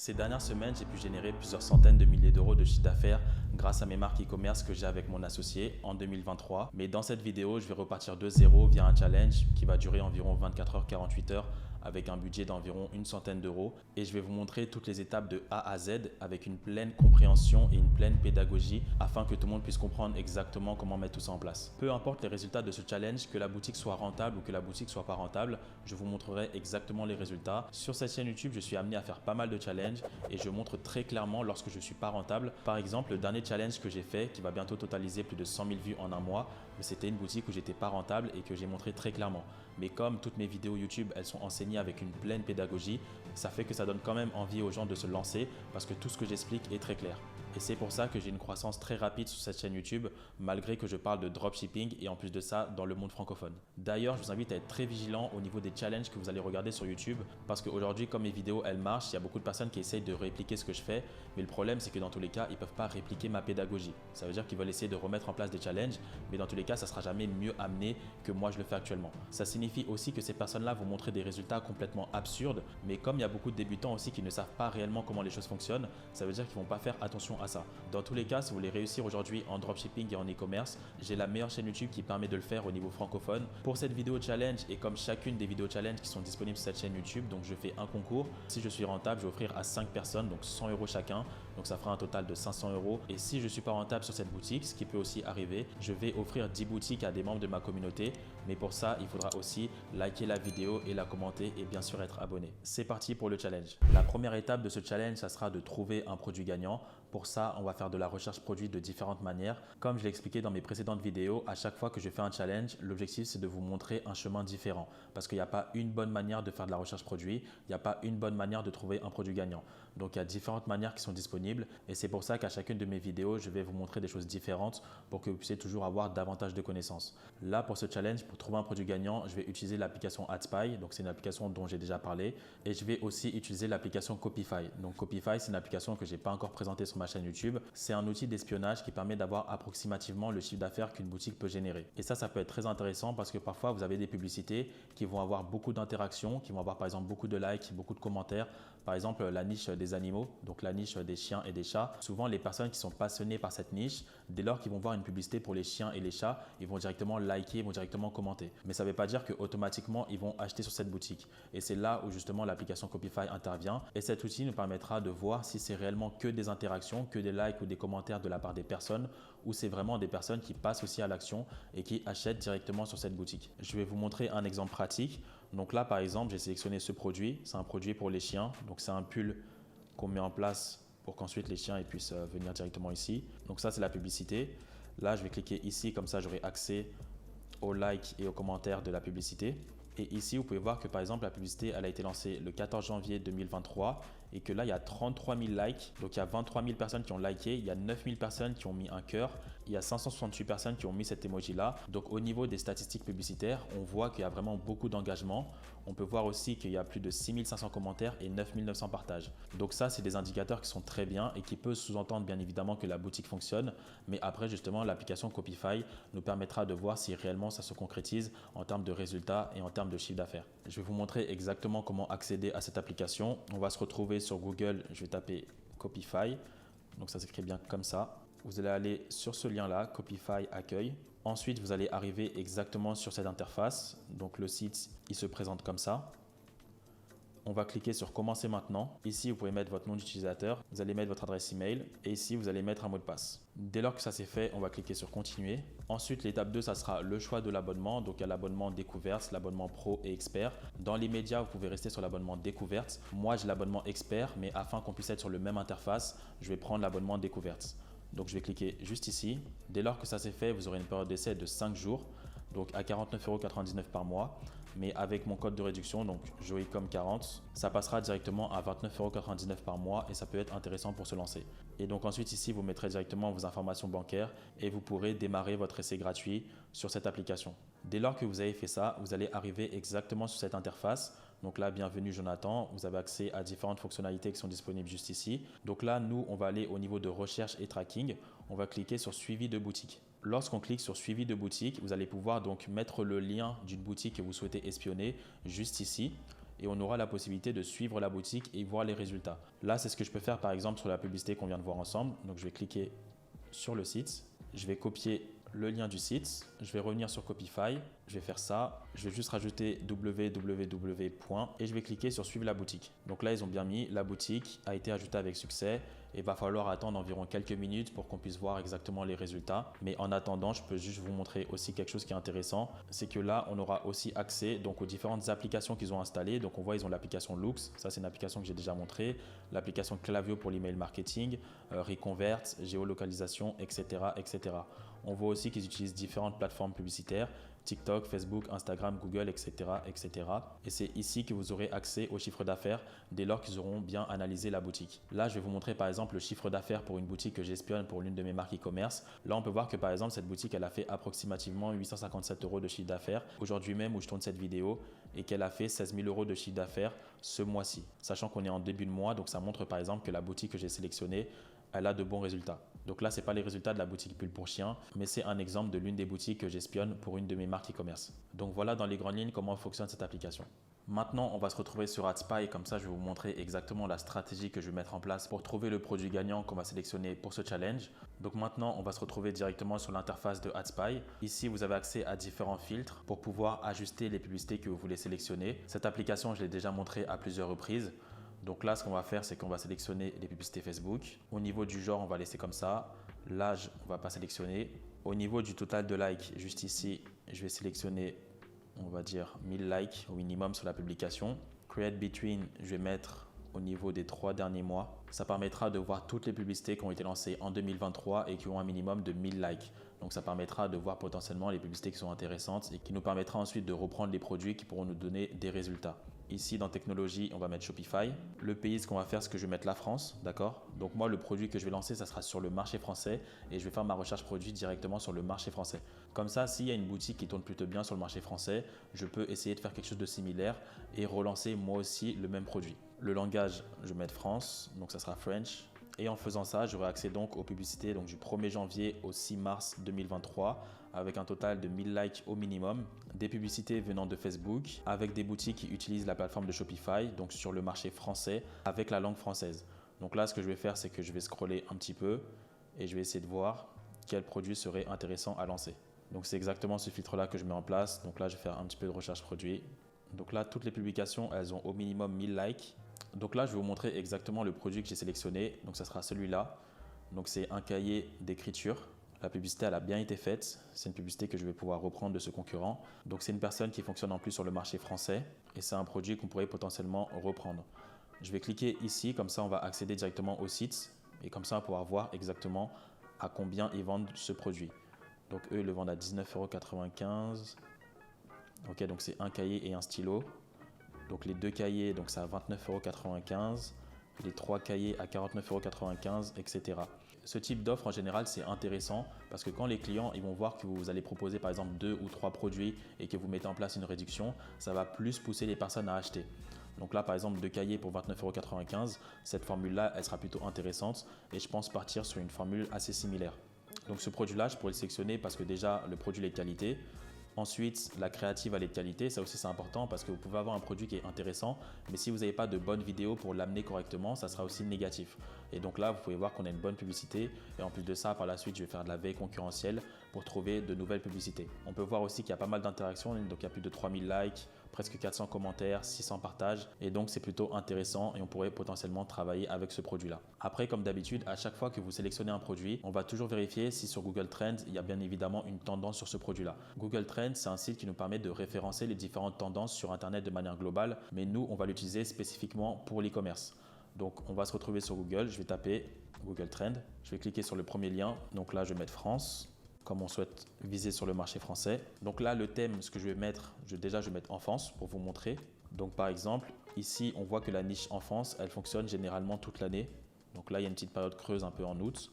Ces dernières semaines, j'ai pu générer plusieurs centaines de milliers d'euros de chiffre d'affaires grâce à mes marques e-commerce que j'ai avec mon associé en 2023. Mais dans cette vidéo, je vais repartir de zéro via un challenge qui va durer environ 24 heures, 48 heures avec un budget d'environ une centaine d'euros. Et je vais vous montrer toutes les étapes de A à Z avec une pleine compréhension et une pleine pédagogie afin que tout le monde puisse comprendre exactement comment mettre tout ça en place. Peu importe les résultats de ce challenge, que la boutique soit rentable ou que la boutique soit pas rentable, je vous montrerai exactement les résultats. Sur cette chaîne YouTube, je suis amené à faire pas mal de challenges et je montre très clairement lorsque je suis pas rentable. Par exemple, le dernier challenge que j'ai fait, qui va bientôt totaliser plus de 100 000 vues en un mois, c'était une boutique où j'étais pas rentable et que j'ai montré très clairement. Mais comme toutes mes vidéos YouTube, elles sont enseignées avec une pleine pédagogie, ça fait que ça donne quand même envie aux gens de se lancer parce que tout ce que j'explique est très clair. Et c'est pour ça que j'ai une croissance très rapide sur cette chaîne YouTube, malgré que je parle de dropshipping et en plus de ça, dans le monde francophone. D'ailleurs, je vous invite à être très vigilant au niveau des challenges que vous allez regarder sur YouTube, parce qu'aujourd'hui, comme mes vidéos, elles marchent, il y a beaucoup de personnes qui essayent de répliquer ce que je fais, mais le problème, c'est que dans tous les cas, ils ne peuvent pas répliquer ma pédagogie. Ça veut dire qu'ils veulent essayer de remettre en place des challenges, mais dans tous les cas, ça ne sera jamais mieux amené que moi je le fais actuellement. Ça signifie aussi que ces personnes-là vont montrer des résultats complètement absurdes, mais comme il y a beaucoup de débutants aussi qui ne savent pas réellement comment les choses fonctionnent, ça veut dire qu'ils ne vont pas faire attention à ça. Dans tous les cas, si vous voulez réussir aujourd'hui en dropshipping et en e-commerce, j'ai la meilleure chaîne YouTube qui permet de le faire au niveau francophone. Pour cette vidéo challenge et comme chacune des vidéos challenge qui sont disponibles sur cette chaîne YouTube, donc je fais un concours. Si je suis rentable, je vais offrir à 5 personnes, donc 100 euros chacun. Donc ça fera un total de 500 euros. Et si je ne suis pas rentable sur cette boutique, ce qui peut aussi arriver, je vais offrir 10 boutiques à des membres de ma communauté. Mais pour ça, il faudra aussi liker la vidéo et la commenter et bien sûr être abonné. C'est parti pour le challenge. La première étape de ce challenge, ça sera de trouver un produit gagnant. Pour ça, on va faire de la recherche produit de différentes manières. Comme je l'ai expliqué dans mes précédentes vidéos, à chaque fois que je fais un challenge, l'objectif c'est de vous montrer un chemin différent. Parce qu'il n'y a pas une bonne manière de faire de la recherche produit, il n'y a pas une bonne manière de trouver un produit gagnant. Donc il y a différentes manières qui sont disponibles et c'est pour ça qu'à chacune de mes vidéos, je vais vous montrer des choses différentes pour que vous puissiez toujours avoir davantage de connaissances. Là, pour ce challenge, pour trouver un produit gagnant, je vais utiliser l'application AdSpy. Donc c'est une application dont j'ai déjà parlé et je vais aussi utiliser l'application Copify. Donc Copify, c'est une application que je n'ai pas encore présentée sur ma chaîne YouTube. C'est un outil d'espionnage qui permet d'avoir approximativement le chiffre d'affaires qu'une boutique peut générer. Et ça peut être très intéressant parce que parfois vous avez des publicités qui vont avoir beaucoup d'interactions, qui vont avoir par exemple beaucoup de likes, beaucoup de commentaires. Par exemple, la niche des animaux, donc la niche des chiens et des chats. Souvent, les personnes qui sont passionnées par cette niche, dès lors qu'ils vont voir une publicité pour les chiens et les chats, ils vont directement liker, ils vont directement commenter. Mais ça ne veut pas dire qu'automatiquement, ils vont acheter sur cette boutique. Et c'est là où justement l'application Copify intervient. Et cet outil nous permettra de voir si c'est réellement que des interactions, que des likes ou des commentaires de la part des personnes, ou c'est vraiment des personnes qui passent aussi à l'action et qui achètent directement sur cette boutique. Je vais vous montrer un exemple pratique. Donc là, par exemple, j'ai sélectionné ce produit. C'est un produit pour les chiens. Donc c'est un pull qu'on met en place pour qu'ensuite les chiens puissent venir directement ici. Donc ça, c'est la publicité. Là, je vais cliquer ici, comme ça, j'aurai accès aux likes et aux commentaires de la publicité. Et ici, vous pouvez voir que par exemple, la publicité, elle a été lancée le 14 janvier 2023 et que là, il y a 33 000 likes. Donc, il y a 23 000 personnes qui ont liké, il y a 9 000 personnes qui ont mis un cœur, il y a 568 personnes qui ont mis cet emoji-là. Donc, au niveau des statistiques publicitaires, on voit qu'il y a vraiment beaucoup d'engagement. On peut voir aussi qu'il y a plus de 6 500 commentaires et 9 900 partages. Donc ça, c'est des indicateurs qui sont très bien et qui peuvent sous-entendre bien évidemment que la boutique fonctionne. Mais après, justement, l'application Copify nous permettra de voir si réellement ça se concrétise en termes de résultats et en termes de chiffre d'affaires. Je vais vous montrer exactement comment accéder à cette application. On va se retrouver sur Google, je vais taper Copify. Donc ça s'écrit bien comme ça. Vous allez aller sur ce lien-là, Copify Accueil. Ensuite, vous allez arriver exactement sur cette interface. Donc le site, il se présente comme ça. On va cliquer sur commencer maintenant. Ici, vous pouvez mettre votre nom d'utilisateur. Vous allez mettre votre adresse email et ici, vous allez mettre un mot de passe. Dès lors que ça c'est fait, on va cliquer sur continuer. Ensuite, l'étape 2, ça sera le choix de l'abonnement. Donc, il y a l'abonnement découverte, l'abonnement pro et expert. Dans l'immédiat, vous pouvez rester sur l'abonnement découverte. Moi, j'ai l'abonnement expert, mais afin qu'on puisse être sur le même interface, je vais prendre l'abonnement découverte. Donc, je vais cliquer juste ici. Dès lors que ça c'est fait, vous aurez une période d'essai de 5 jours. Donc à 49,99 € par mois. Mais avec mon code de réduction, donc Joicom40, ça passera directement à 29,99 € par mois et ça peut être intéressant pour se lancer. Et donc ensuite ici, vous mettrez directement vos informations bancaires et vous pourrez démarrer votre essai gratuit sur cette application. Dès lors que vous avez fait ça, vous allez arriver exactement sur cette interface. Donc là, bienvenue Jonathan, vous avez accès à différentes fonctionnalités qui sont disponibles juste ici. Donc là, nous, on va aller au niveau de recherche et tracking. On va cliquer sur suivi de boutique. Lorsqu'on clique sur suivi de boutique, vous allez pouvoir donc mettre le lien d'une boutique que vous souhaitez espionner juste ici. et on aura la possibilité de suivre la boutique et voir les résultats. Là, c'est ce que je peux faire par exemple sur la publicité qu'on vient de voir ensemble. Donc je vais cliquer sur le site, je vais copier le lien du site, je vais revenir sur Copify, je vais faire ça, je vais juste rajouter www. Et je vais cliquer sur suivre la boutique. Donc là, ils ont bien mis la boutique a été ajoutée avec succès et il va falloir attendre environ quelques minutes pour qu'on puisse voir exactement les résultats. Mais en attendant, je peux juste vous montrer aussi quelque chose qui est intéressant, c'est que là, on aura aussi accès donc aux différentes applications qu'ils ont installées. Donc on voit, ils ont l'application Loox, ça c'est une application que j'ai déjà montrée, l'application Klaviyo pour l'email marketing, Reconvert, géolocalisation, etc., etc. On voit aussi qu'ils utilisent différentes plateformes publicitaires, TikTok, Facebook, Instagram, Google, etc., etc. Et c'est ici que vous aurez accès au chiffre d'affaires dès lors qu'ils auront bien analysé la boutique. Là, je vais vous montrer par exemple le chiffre d'affaires pour une boutique que j'espionne pour l'une de mes marques e-commerce. Là, on peut voir que par exemple, cette boutique, elle a fait approximativement 857 € de chiffre d'affaires aujourd'hui même où je tourne cette vidéo et qu'elle a fait 16 000 € de chiffre d'affaires ce mois-ci. Sachant qu'on est en début de mois, donc ça montre par exemple que la boutique que j'ai sélectionnée, elle a de bons résultats. Donc là, ce n'est pas les résultats de la boutique Pull pour chien, mais c'est un exemple de l'une des boutiques que j'espionne pour une de mes marques e-commerce. Donc voilà dans les grandes lignes comment fonctionne cette application. Maintenant, on va se retrouver sur AdSpy, comme ça je vais vous montrer exactement la stratégie que je vais mettre en place pour trouver le produit gagnant qu'on va sélectionner pour ce challenge. Donc maintenant, on va se retrouver directement sur l'interface de AdSpy. Ici, vous avez accès à différents filtres pour pouvoir ajuster les publicités que vous voulez sélectionner. Cette application, je l'ai déjà montrée à plusieurs reprises. Donc là, ce qu'on va faire, c'est qu'on va sélectionner les publicités Facebook. Au niveau du genre, on va laisser comme ça. L'âge, on ne va pas sélectionner. Au niveau du total de likes, juste ici, je vais sélectionner, on va dire 1000 likes au minimum sur la publication. Create Between, je vais mettre au niveau des 3 derniers mois. Ça permettra de voir toutes les publicités qui ont été lancées en 2023 et qui ont un minimum de 1000 likes. Donc ça permettra de voir potentiellement les publicités qui sont intéressantes et qui nous permettra ensuite de reprendre les produits qui pourront nous donner des résultats. Ici, dans technologie, on va mettre Shopify. Le pays, ce qu'on va faire, c'est que je vais mettre la France, d'accord? Donc moi, le produit que je vais lancer, ça sera sur le marché français et je vais faire ma recherche produit directement sur le marché français. Comme ça, s'il y a une boutique qui tourne plutôt bien sur le marché français, je peux essayer de faire quelque chose de similaire et relancer moi aussi le même produit. Le langage, je vais mettre France, donc ça sera French. Et en faisant ça, j'aurai accès donc aux publicités donc du 1er janvier au 6 mars 2023 avec un total de 1000 likes au minimum, des publicités venant de Facebook avec des boutiques qui utilisent la plateforme de Shopify donc sur le marché français avec la langue française. Donc là, ce que je vais faire, c'est que je vais scroller un petit peu et je vais essayer de voir quel produit serait intéressant à lancer. Donc c'est exactement ce filtre-là que je mets en place. Donc là, je vais faire un petit peu de recherche produit. Donc là, toutes les publications, elles ont au minimum 1000 likes. Donc là, je vais vous montrer exactement le produit que j'ai sélectionné. Donc ça sera celui-là. Donc c'est un cahier d'écriture. La publicité, elle a bien été faite. C'est une publicité que je vais pouvoir reprendre de ce concurrent. Donc c'est une personne qui fonctionne en plus sur le marché français et c'est un produit qu'on pourrait potentiellement reprendre. Je vais cliquer ici, comme ça on va accéder directement au site et comme ça on va pouvoir voir exactement à combien ils vendent ce produit. Donc eux, ils le vendent à 19,95 €. Ok, donc c'est un cahier et un stylo. Donc les 2 cahiers, donc c'est à 29,95 €, les 3 cahiers à 49,95 €, etc. Ce type d'offre en général, c'est intéressant parce que quand les clients ils vont voir que vous allez proposer par exemple 2 ou 3 produits et que vous mettez en place une réduction, ça va plus pousser les personnes à acheter. Donc là, par exemple, 2 cahiers pour 29,95 €, cette formule-là, elle sera plutôt intéressante et je pense partir sur une formule assez similaire. Donc ce produit-là, je pourrais le sélectionner parce que déjà, le produit est de qualité. Ensuite, la créative, elle est de qualité. Ça aussi, c'est important parce que vous pouvez avoir un produit qui est intéressant, mais si vous n'avez pas de bonnes vidéos pour l'amener correctement, ça sera aussi négatif. Et donc là, vous pouvez voir qu'on a une bonne publicité. Et en plus de ça, par la suite, je vais faire de la veille concurrentielle pour trouver de nouvelles publicités. On peut voir aussi qu'il y a pas mal d'interactions. Donc, il y a plus de 3000 likes, presque 400 commentaires, 600 partages. Et donc, c'est plutôt intéressant et on pourrait potentiellement travailler avec ce produit-là. Après, comme d'habitude, à chaque fois que vous sélectionnez un produit, on va toujours vérifier si sur Google Trends, il y a bien évidemment une tendance sur ce produit-là. Google Trends, c'est un site qui nous permet de référencer les différentes tendances sur Internet de manière globale, mais nous, on va l'utiliser spécifiquement pour l'e-commerce. Donc, on va se retrouver sur Google. Je vais taper Google Trends. Je vais cliquer sur le premier lien. Donc là, je vais mettre France, comme on souhaite viser sur le marché français. Donc là, le thème, ce que je vais mettre, déjà, je vais mettre enfance pour vous montrer. Donc, par exemple, ici, on voit que la niche enfance, elle fonctionne généralement toute l'année. Donc là, il y a une petite période creuse un peu en août.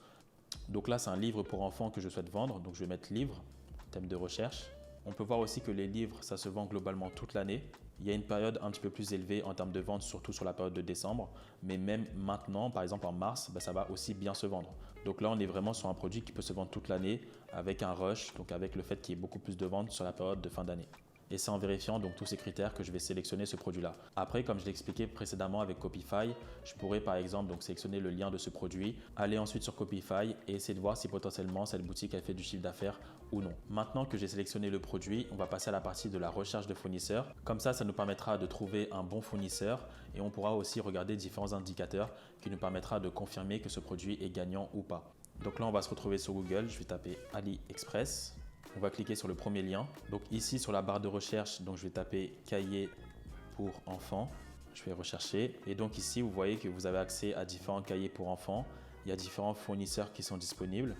Donc là, c'est un livre pour enfants que je souhaite vendre. Donc, je vais mettre livre, thème de recherche. On peut voir aussi que les livres, ça se vend globalement toute l'année. Il y a une période un petit peu plus élevée en termes de vente, surtout sur la période de décembre. Mais même maintenant, par exemple en mars, ça va aussi bien se vendre. Donc là, on est vraiment sur un produit qui peut se vendre toute l'année avec un rush, donc avec le fait qu'il y ait beaucoup plus de ventes sur la période de fin d'année. et c'est en vérifiant donc tous ces critères que je vais sélectionner ce produit-là. Après, comme je l'ai expliqué précédemment avec Copify, je pourrais par exemple donc sélectionner le lien de ce produit, aller ensuite sur Copify et essayer de voir si potentiellement cette boutique a fait du chiffre d'affaires ou non. Maintenant que j'ai sélectionné le produit, on va passer à la partie de la recherche de fournisseurs. Comme ça nous permettra de trouver un bon fournisseur et on pourra aussi regarder différents indicateurs qui nous permettra de confirmer que ce produit est gagnant ou pas. Donc là, on va se retrouver sur Google. Je vais taper AliExpress. On va cliquer sur le premier lien. Donc ici, sur la barre de recherche, donc je vais taper cahier pour enfants. Je vais rechercher. Et donc ici, vous voyez que vous avez accès à différents cahiers pour enfants. Il y a différents fournisseurs qui sont disponibles.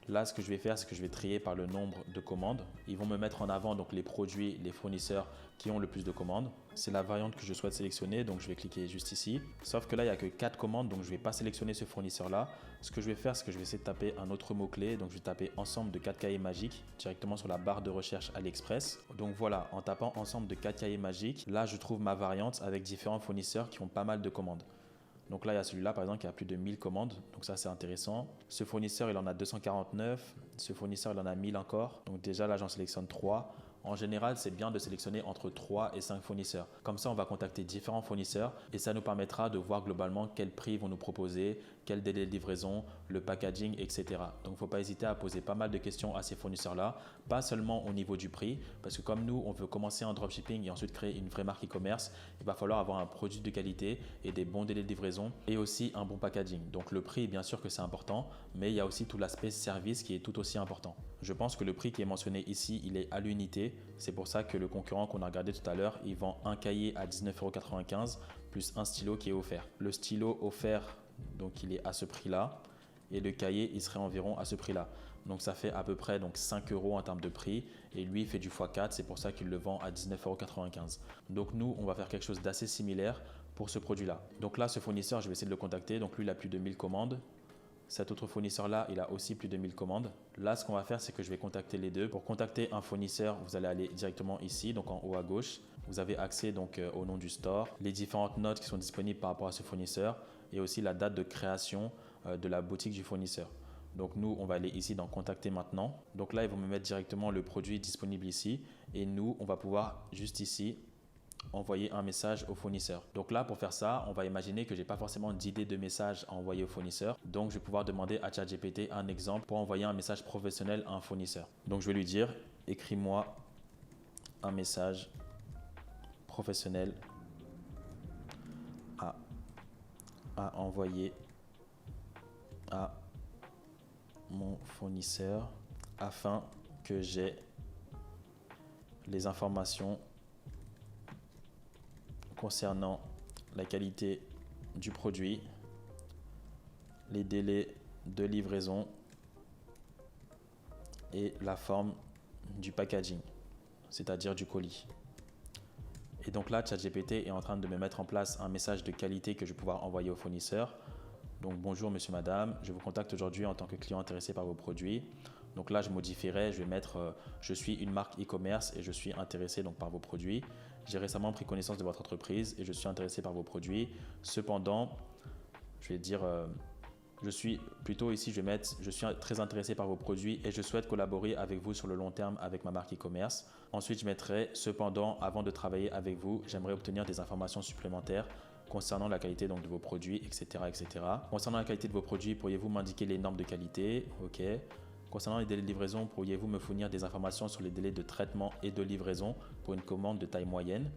Là, ce que je vais faire, c'est que je vais trier par le nombre de commandes. Ils vont me mettre en avant donc les produits, les fournisseurs qui ont le plus de commandes. C'est la variante que je souhaite sélectionner, donc je vais cliquer juste ici. Sauf que là, il n'y a que 4 commandes, donc je ne vais pas sélectionner ce fournisseur-là. Ce que je vais faire, c'est que je vais essayer de taper un autre mot-clé. Donc je vais taper ensemble de 4 cahiers magiques directement sur la barre de recherche AliExpress. Donc voilà, en tapant ensemble de 4 cahiers magiques, là, je trouve ma variante avec différents fournisseurs qui ont pas mal de commandes. Donc là, il y a celui-là, par exemple, qui a plus de 1000 commandes. Donc ça, c'est intéressant. Ce fournisseur, il en a 249. Ce fournisseur, il en a 1000 encore. Donc déjà, là, j'en sélectionne 3. En général, c'est bien de sélectionner entre 3 et 5 fournisseurs. Comme ça, on va contacter différents fournisseurs et ça nous permettra de voir globalement quel prix ils vont nous proposer, quel délai de livraison, le packaging, etc. Donc, il ne faut pas hésiter à poser pas mal de questions à ces fournisseurs-là, pas seulement au niveau du prix, parce que comme nous, on veut commencer en dropshipping et ensuite créer une vraie marque e-commerce, il va falloir avoir un produit de qualité et des bons délais de livraison et aussi un bon packaging. Donc, le prix, bien sûr que c'est important, mais il y a aussi tout l'aspect service qui est tout aussi important. Je pense que le prix qui est mentionné ici, il est à l'unité. C'est pour ça que le concurrent qu'on a regardé tout à l'heure, il vend un cahier à 19,95 € plus un stylo qui est offert. Le stylo offert, donc il est à ce prix-là et le cahier, il serait environ à ce prix-là. Donc ça fait à peu près donc 5 € en termes de prix et lui il fait du x4, c'est pour ça qu'il le vend à 19,95 €. Donc nous, on va faire quelque chose d'assez similaire pour ce produit-là. Donc là, ce fournisseur, je vais essayer de le contacter. Donc lui, il a plus de 1000 commandes. Cet autre fournisseur-là, il a aussi plus de 1000 commandes. Là, ce qu'on va faire, c'est que je vais contacter les deux. Pour contacter un fournisseur, vous allez aller directement ici, donc en haut à gauche. Vous avez accès donc au nom du store, les différentes notes qui sont disponibles par rapport à ce fournisseur et aussi la date de création de la boutique du fournisseur. Donc nous, on va aller ici dans contacter maintenant. Donc là, ils vont me mettre directement le produit disponible ici et nous, on va pouvoir juste ici envoyer un message au fournisseur. Donc là, pour faire ça, on va imaginer que j'ai pas forcément d'idée de message à envoyer au fournisseur. Donc, je vais pouvoir demander à ChatGPT un exemple pour envoyer un message professionnel à un fournisseur. Donc, je vais lui dire, écris-moi un message professionnel à envoyer à mon fournisseur afin que j'ai les informations concernant la qualité du produit, les délais de livraison et la forme du packaging, c'est-à-dire du colis. Et donc là, ChatGPT est en train de me mettre en place un message de qualité que je vais pouvoir envoyer au fournisseur. Donc bonjour monsieur, madame, je vous contacte aujourd'hui en tant que client intéressé par vos produits. Donc là, je modifierai, je vais mettre je suis une marque e-commerce et je suis intéressé donc par vos produits. J'ai récemment pris connaissance de votre entreprise et je suis intéressé par vos produits. Cependant, je vais dire je suis plutôt ici, je vais mettre je suis très intéressé par vos produits et je souhaite collaborer avec vous sur le long terme avec ma marque e-commerce. Ensuite, je mettrai cependant, avant de travailler avec vous, j'aimerais obtenir des informations supplémentaires concernant la qualité donc, de vos produits, etc., etc. Concernant la qualité de vos produits, pourriez-vous m'indiquer les normes de qualité? Ok. Concernant les délais de livraison, pourriez-vous me fournir des informations sur les délais de traitement et de livraison pour une commande de taille moyenne?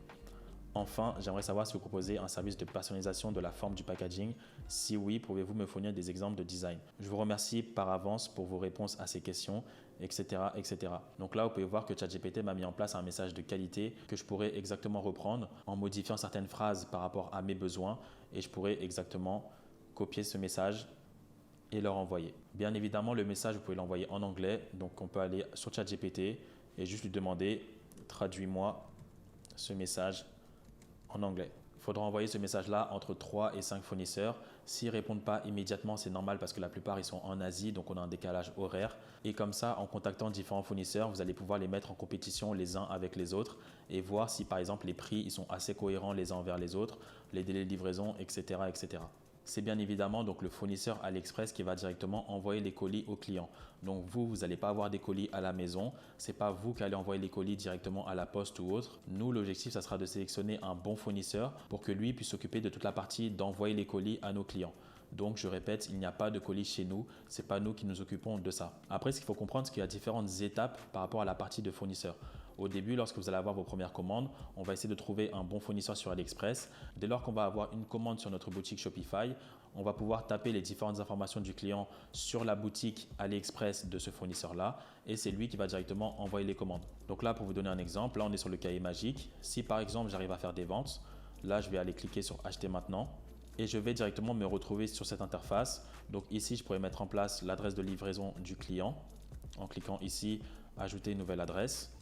Enfin, j'aimerais savoir si vous proposez un service de personnalisation de la forme du packaging. Si oui, pouvez-vous me fournir des exemples de design? Je vous remercie par avance pour vos réponses à ces questions, etc., etc. Donc là, vous pouvez voir que ChatGPT m'a mis en place un message de qualité que je pourrais exactement reprendre en modifiant certaines phrases par rapport à mes besoins et je pourrais exactement copier ce message et leur envoyer. Bien évidemment, le message, vous pouvez l'envoyer en anglais. Donc, on peut aller sur ChatGPT et juste lui demander « Traduis-moi ce message en anglais ». Il faudra envoyer ce message-là entre 3 et 5 fournisseurs. S'ils ne répondent pas immédiatement, c'est normal parce que la plupart, ils sont en Asie, donc on a un décalage horaire. Et comme ça, en contactant différents fournisseurs, vous allez pouvoir les mettre en compétition les uns avec les autres et voir si, par exemple, les prix ils sont assez cohérents les uns envers les autres, les délais de livraison, etc., etc. c'est bien évidemment donc le fournisseur AliExpress qui va directement envoyer les colis au client. Donc vous n'allez pas avoir des colis à la maison, c'est pas vous qui allez envoyer les colis directement à la poste ou autre. Nous, l'objectif, ça sera de sélectionner un bon fournisseur pour que lui puisse s'occuper de toute la partie d'envoyer les colis à nos clients. Donc, je répète, il n'y a pas de colis chez nous. Ce n'est pas nous qui nous occupons de ça. Après, ce qu'il faut comprendre, c'est qu'il y a différentes étapes par rapport à la partie de fournisseur. Au début, lorsque vous allez avoir vos premières commandes, on va essayer de trouver un bon fournisseur sur AliExpress. Dès lors qu'on va avoir une commande sur notre boutique Shopify, on va pouvoir taper les différentes informations du client sur la boutique AliExpress de ce fournisseur-là et c'est lui qui va directement envoyer les commandes. Donc là, pour vous donner un exemple, là, on est sur le cahier magique. Si par exemple, j'arrive à faire des ventes, là, je vais aller cliquer sur Acheter maintenant. Et je vais directement me retrouver sur cette interface. Donc ici, je pourrais mettre en place l'adresse de livraison du client. En cliquant ici, ajouter une nouvelle adresse.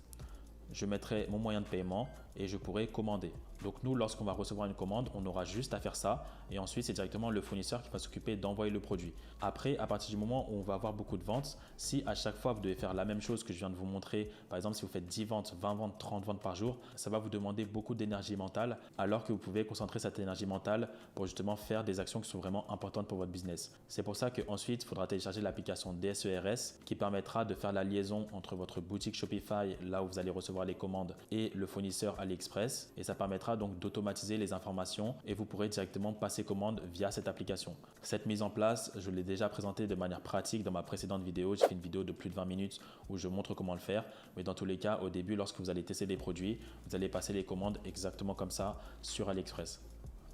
Je mettrai mon moyen de paiement et je pourrai commander. Donc nous, lorsqu'on va recevoir une commande, on aura juste à faire ça et ensuite c'est directement le fournisseur qui va s'occuper d'envoyer le produit. Après, à partir du moment où on va avoir beaucoup de ventes, si à chaque fois vous devez faire la même chose que je viens de vous montrer, par exemple si vous faites 10 ventes, 20 ventes, 30 ventes par jour, ça va vous demander beaucoup d'énergie mentale alors que vous pouvez concentrer cette énergie mentale pour justement faire des actions qui sont vraiment importantes pour votre business. C'est pour ça qu'ensuite, il faudra télécharger l'application DSERS qui permettra de faire la liaison entre votre boutique Shopify, là où vous allez recevoir les commandes, et le fournisseur AliExpress et ça permettra donc d'automatiser les informations et vous pourrez directement passer commande via cette application. Cette mise en place, je l'ai déjà présentée de manière pratique dans ma précédente vidéo. J'ai fait une vidéo de plus de 20 minutes où je montre comment le faire. Mais dans tous les cas, au début, lorsque vous allez tester des produits, vous allez passer les commandes exactement comme ça sur AliExpress.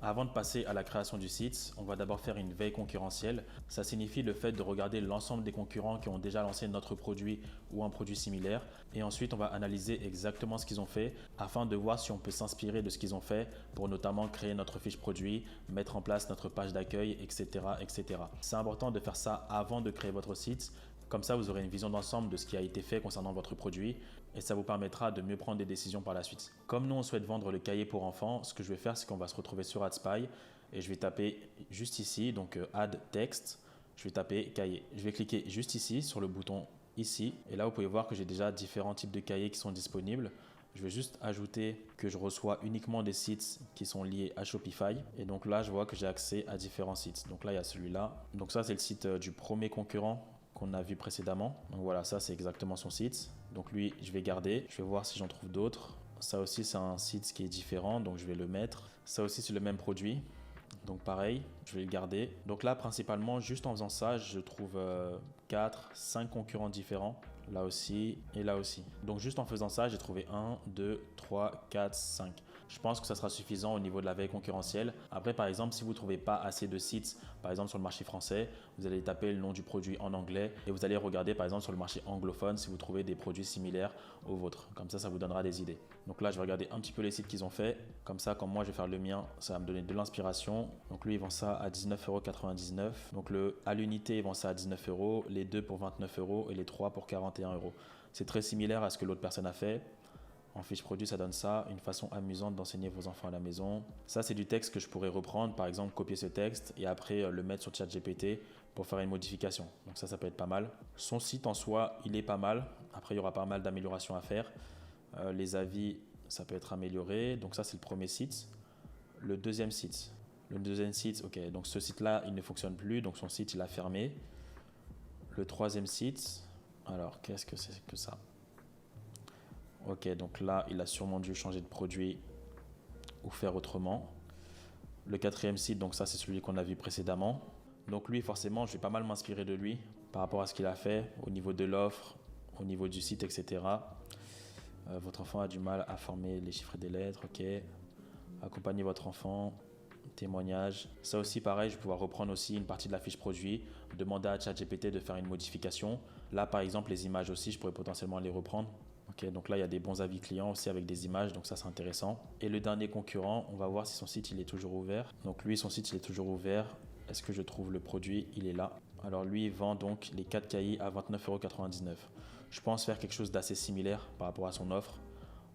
Avant de passer à la création du site, on va d'abord faire une veille concurrentielle. Ça signifie le fait de regarder l'ensemble des concurrents qui ont déjà lancé notre produit ou un produit similaire. Et ensuite, on va analyser exactement ce qu'ils ont fait afin de voir si on peut s'inspirer de ce qu'ils ont fait pour notamment créer notre fiche produit, mettre en place notre page d'accueil, etc., etc. C'est important de faire ça avant de créer votre site. Comme ça, vous aurez une vision d'ensemble de ce qui a été fait concernant votre produit et ça vous permettra de mieux prendre des décisions par la suite. Comme nous, on souhaite vendre le cahier pour enfants, ce que je vais faire, c'est qu'on va se retrouver sur AdSpy et je vais taper juste ici, donc Add Text, je vais taper cahier. Je vais cliquer juste ici sur le bouton ici et là, vous pouvez voir que j'ai déjà différents types de cahiers qui sont disponibles. Je vais juste ajouter que je reçois uniquement des sites qui sont liés à Shopify. Et donc là, je vois que j'ai accès à différents sites. Donc là, il y a celui-là. Donc ça, c'est le site du premier concurrent qu'on a vu précédemment. Donc voilà, ça c'est exactement son site. Donc lui, je vais garder. Je vais voir si j'en trouve d'autres. Ça aussi, c'est un site qui est différent, donc je vais le mettre. Ça aussi, c'est le même produit. Donc pareil, je vais le garder. Donc là, principalement, juste en faisant ça, je trouve 4, 5 concurrents différents. Là aussi et là aussi. Donc juste en faisant ça, j'ai trouvé 1, 2, 3, 4, 5. Je pense que ça sera suffisant au niveau de la veille concurrentielle. Après, par exemple, si vous ne trouvez pas assez de sites, par exemple sur le marché français, vous allez taper le nom du produit en anglais et vous allez regarder par exemple sur le marché anglophone si vous trouvez des produits similaires aux vôtres. Comme ça vous donnera des idées. Donc là, je vais regarder un petit peu les sites qu'ils ont fait. Comme ça, quand moi je vais faire le mien, ça va me donner de l'inspiration. Donc lui, il vend ça à 19,99 €. Donc à l'unité, il vend ça à 19 €, les deux pour 29 € et les trois pour 41 €. C'est très similaire à ce que l'autre personne a fait. En fiche produit, ça donne ça, une façon amusante d'enseigner vos enfants à la maison. Ça, c'est du texte que je pourrais reprendre, par exemple copier ce texte et après le mettre sur ChatGPT pour faire une modification. Donc ça peut être pas mal. Son site en soi, il est pas mal. Après, il y aura pas mal d'améliorations à faire. Les avis, ça peut être amélioré. Donc ça, c'est le premier site. Le deuxième site, ok, donc ce site-là, il ne fonctionne plus, donc son site, il a fermé. Le troisième site, alors qu'est-ce que c'est que ça ? Ok, donc là, il a sûrement dû changer de produit ou faire autrement. Le quatrième site, donc ça, c'est celui qu'on a vu précédemment. Donc lui, forcément, je vais pas mal m'inspirer de lui par rapport à ce qu'il a fait au niveau de l'offre, au niveau du site, etc. Votre enfant a du mal à former les chiffres et des lettres, ok. Accompagnez votre enfant, témoignage. Ça aussi, pareil, je vais pouvoir reprendre aussi une partie de la fiche produit, demander à ChatGPT de faire une modification. Là, par exemple, les images aussi, je pourrais potentiellement les reprendre. Ok, donc là, il y a des bons avis clients aussi avec des images, donc ça, c'est intéressant. Et le dernier concurrent, on va voir si son site, il est toujours ouvert. Donc lui, son site, il est toujours ouvert. Est-ce que je trouve le produit? Il est là. Alors lui, il vend donc les 4 cahiers à 29,99 €. Je pense faire quelque chose d'assez similaire par rapport à son offre.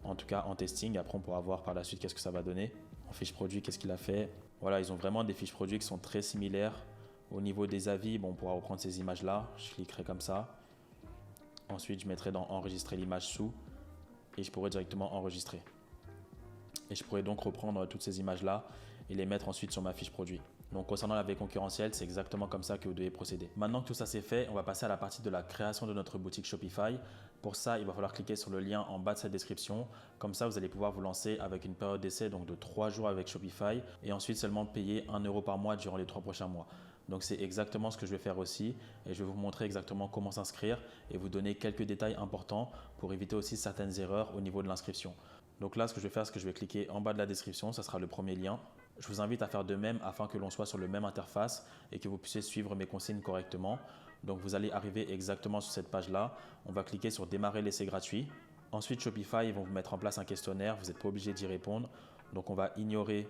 En tout cas, en testing. Après, on pourra voir par la suite qu'est-ce que ça va donner. En fiche produit, qu'est-ce qu'il a fait? Voilà, ils ont vraiment des fiches produits qui sont très similaires. Au niveau des avis, bon, on pourra reprendre ces images-là. Je cliquerai comme ça. Ensuite, je mettrai dans enregistrer l'image sous et je pourrai directement enregistrer. Et je pourrais donc reprendre toutes ces images-là et les mettre ensuite sur ma fiche produit. Donc concernant la veille concurrentielle, c'est exactement comme ça que vous devez procéder. Maintenant que tout ça c'est fait, on va passer à la partie de la création de notre boutique Shopify. Pour ça, il va falloir cliquer sur le lien en bas de cette description. Comme ça, vous allez pouvoir vous lancer avec une période d'essai donc de 3 jours avec Shopify et ensuite seulement payer 1 euro par mois durant les 3 prochains mois. Donc c'est exactement ce que je vais faire aussi et je vais vous montrer exactement comment s'inscrire et vous donner quelques détails importants pour éviter aussi certaines erreurs au niveau de l'inscription. Donc là, ce que je vais faire, c'est que je vais cliquer en bas de la description, ça sera le premier lien. Je vous invite à faire de même afin que l'on soit sur le même interface et que vous puissiez suivre mes consignes correctement. Donc vous allez arriver exactement sur cette page-là. On va cliquer sur démarrer l'essai gratuit. Ensuite, Shopify, ils vont vous mettre en place un questionnaire. Vous n'êtes pas obligé d'y répondre. Donc on va ignorer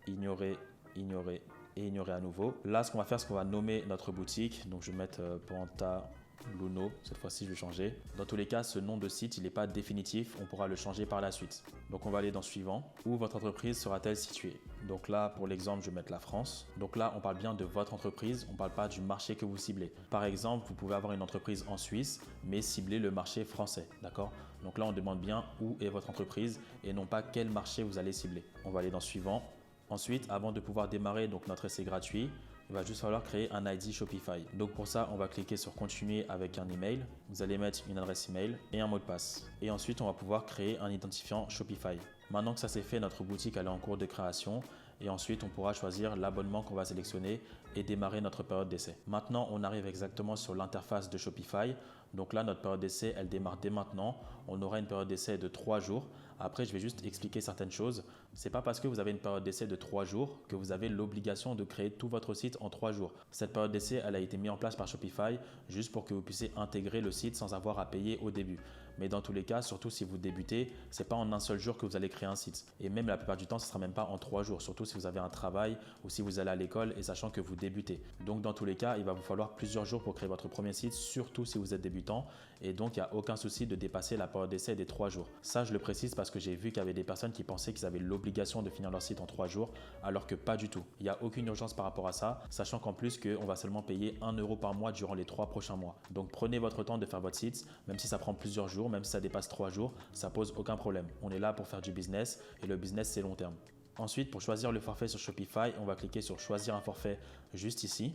et ignorer à nouveau. Là, ce qu'on va faire, c'est qu'on va nommer notre boutique. Donc je vais mettre Pantaloono. Cette fois-ci, je vais changer. Dans tous les cas, ce nom de site, il n'est pas définitif. On pourra le changer par la suite. Donc on va aller dans suivant. Où votre entreprise sera-t-elle située? Donc là, pour l'exemple, je vais mettre la France. Donc là, on parle bien de votre entreprise. On ne parle pas du marché que vous ciblez. Par exemple, vous pouvez avoir une entreprise en Suisse, mais cibler le marché français. D'accord? Donc là, on demande bien où est votre entreprise et non pas quel marché vous allez cibler. On va aller dans suivant. Ensuite, avant de pouvoir démarrer donc notre essai gratuit, il va juste falloir créer un ID Shopify. Donc pour ça, on va cliquer sur continuer avec un email. Vous allez mettre une adresse email et un mot de passe. Et ensuite, on va pouvoir créer un identifiant Shopify. Maintenant que ça c'est fait, notre boutique elle est en cours de création et ensuite on pourra choisir l'abonnement qu'on va sélectionner et démarrer notre période d'essai. Maintenant, on arrive exactement sur l'interface de Shopify. Donc là, notre période d'essai, elle démarre dès maintenant. On aura une période d'essai de 3 jours. Après, je vais juste expliquer certaines choses. Ce n'est pas parce que vous avez une période d'essai de 3 jours que vous avez l'obligation de créer tout votre site en 3 jours. Cette période d'essai, elle a été mise en place par Shopify juste pour que vous puissiez intégrer le site sans avoir à payer au début. Mais dans tous les cas, surtout si vous débutez, ce n'est pas en un seul jour que vous allez créer un site. Et même la plupart du temps, ce ne sera même pas en 3 jours, surtout si vous avez un travail ou si vous allez à l'école et sachant que vous débutez. Donc dans tous les cas, il va vous falloir plusieurs jours pour créer votre premier site, surtout si vous êtes débutant. Et donc, il n'y a aucun souci de dépasser la période d'essai des 3 jours. Ça, je le précise parce que j'ai vu qu'il y avait des personnes qui pensaient qu'ils avaient l'obligation de finir leur site en 3 jours, alors que pas du tout. Il n'y a aucune urgence par rapport à ça, sachant qu'en plus qu'on va seulement payer 1 euro par mois durant les 3 prochains mois. Donc prenez votre temps de faire votre site, même si ça prend plusieurs jours, même si ça dépasse 3 jours, ça pose aucun problème. On est là pour faire du business et le business c'est long terme. Ensuite, pour choisir le forfait sur Shopify, on va cliquer sur choisir un forfait juste ici.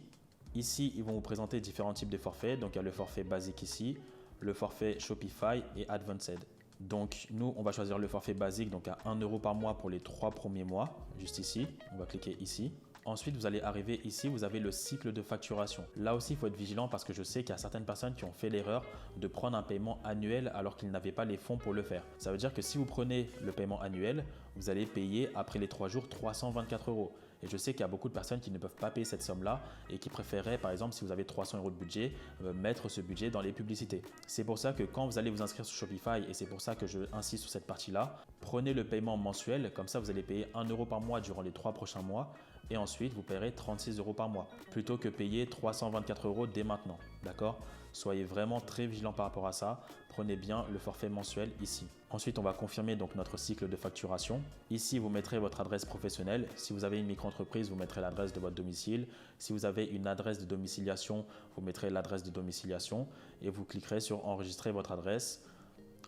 Ici, ils vont vous présenter différents types de forfaits. Donc il y a le forfait basique ici, le forfait Shopify et Advanced. Donc nous, on va choisir le forfait basique donc à 1 euro par mois pour les 3 premiers mois, juste ici. On va cliquer ici. Ensuite, vous allez arriver ici, vous avez le cycle de facturation. Là aussi, il faut être vigilant parce que je sais qu'il y a certaines personnes qui ont fait l'erreur de prendre un paiement annuel alors qu'ils n'avaient pas les fonds pour le faire. Ça veut dire que si vous prenez le paiement annuel, vous allez payer après les 3 jours 324 euros. Et je sais qu'il y a beaucoup de personnes qui ne peuvent pas payer cette somme-là et qui préféraient, par exemple, si vous avez 300 euros de budget, mettre ce budget dans les publicités. C'est pour ça que quand vous allez vous inscrire sur Shopify, et c'est pour ça que je insiste sur cette partie-là, prenez le paiement mensuel, comme ça vous allez payer 1 euro par mois durant les 3 prochains mois et ensuite vous paierez 36 euros par mois plutôt que payer 324 euros dès maintenant. D'accord? Soyez vraiment très vigilant par rapport à ça. Prenez bien le forfait mensuel ici. Ensuite, on va confirmer donc notre cycle de facturation. Ici, vous mettrez votre adresse professionnelle. Si vous avez une micro-entreprise, vous mettrez l'adresse de votre domicile. Si vous avez une adresse de domiciliation, vous mettrez l'adresse de domiciliation et vous cliquerez sur enregistrer votre adresse.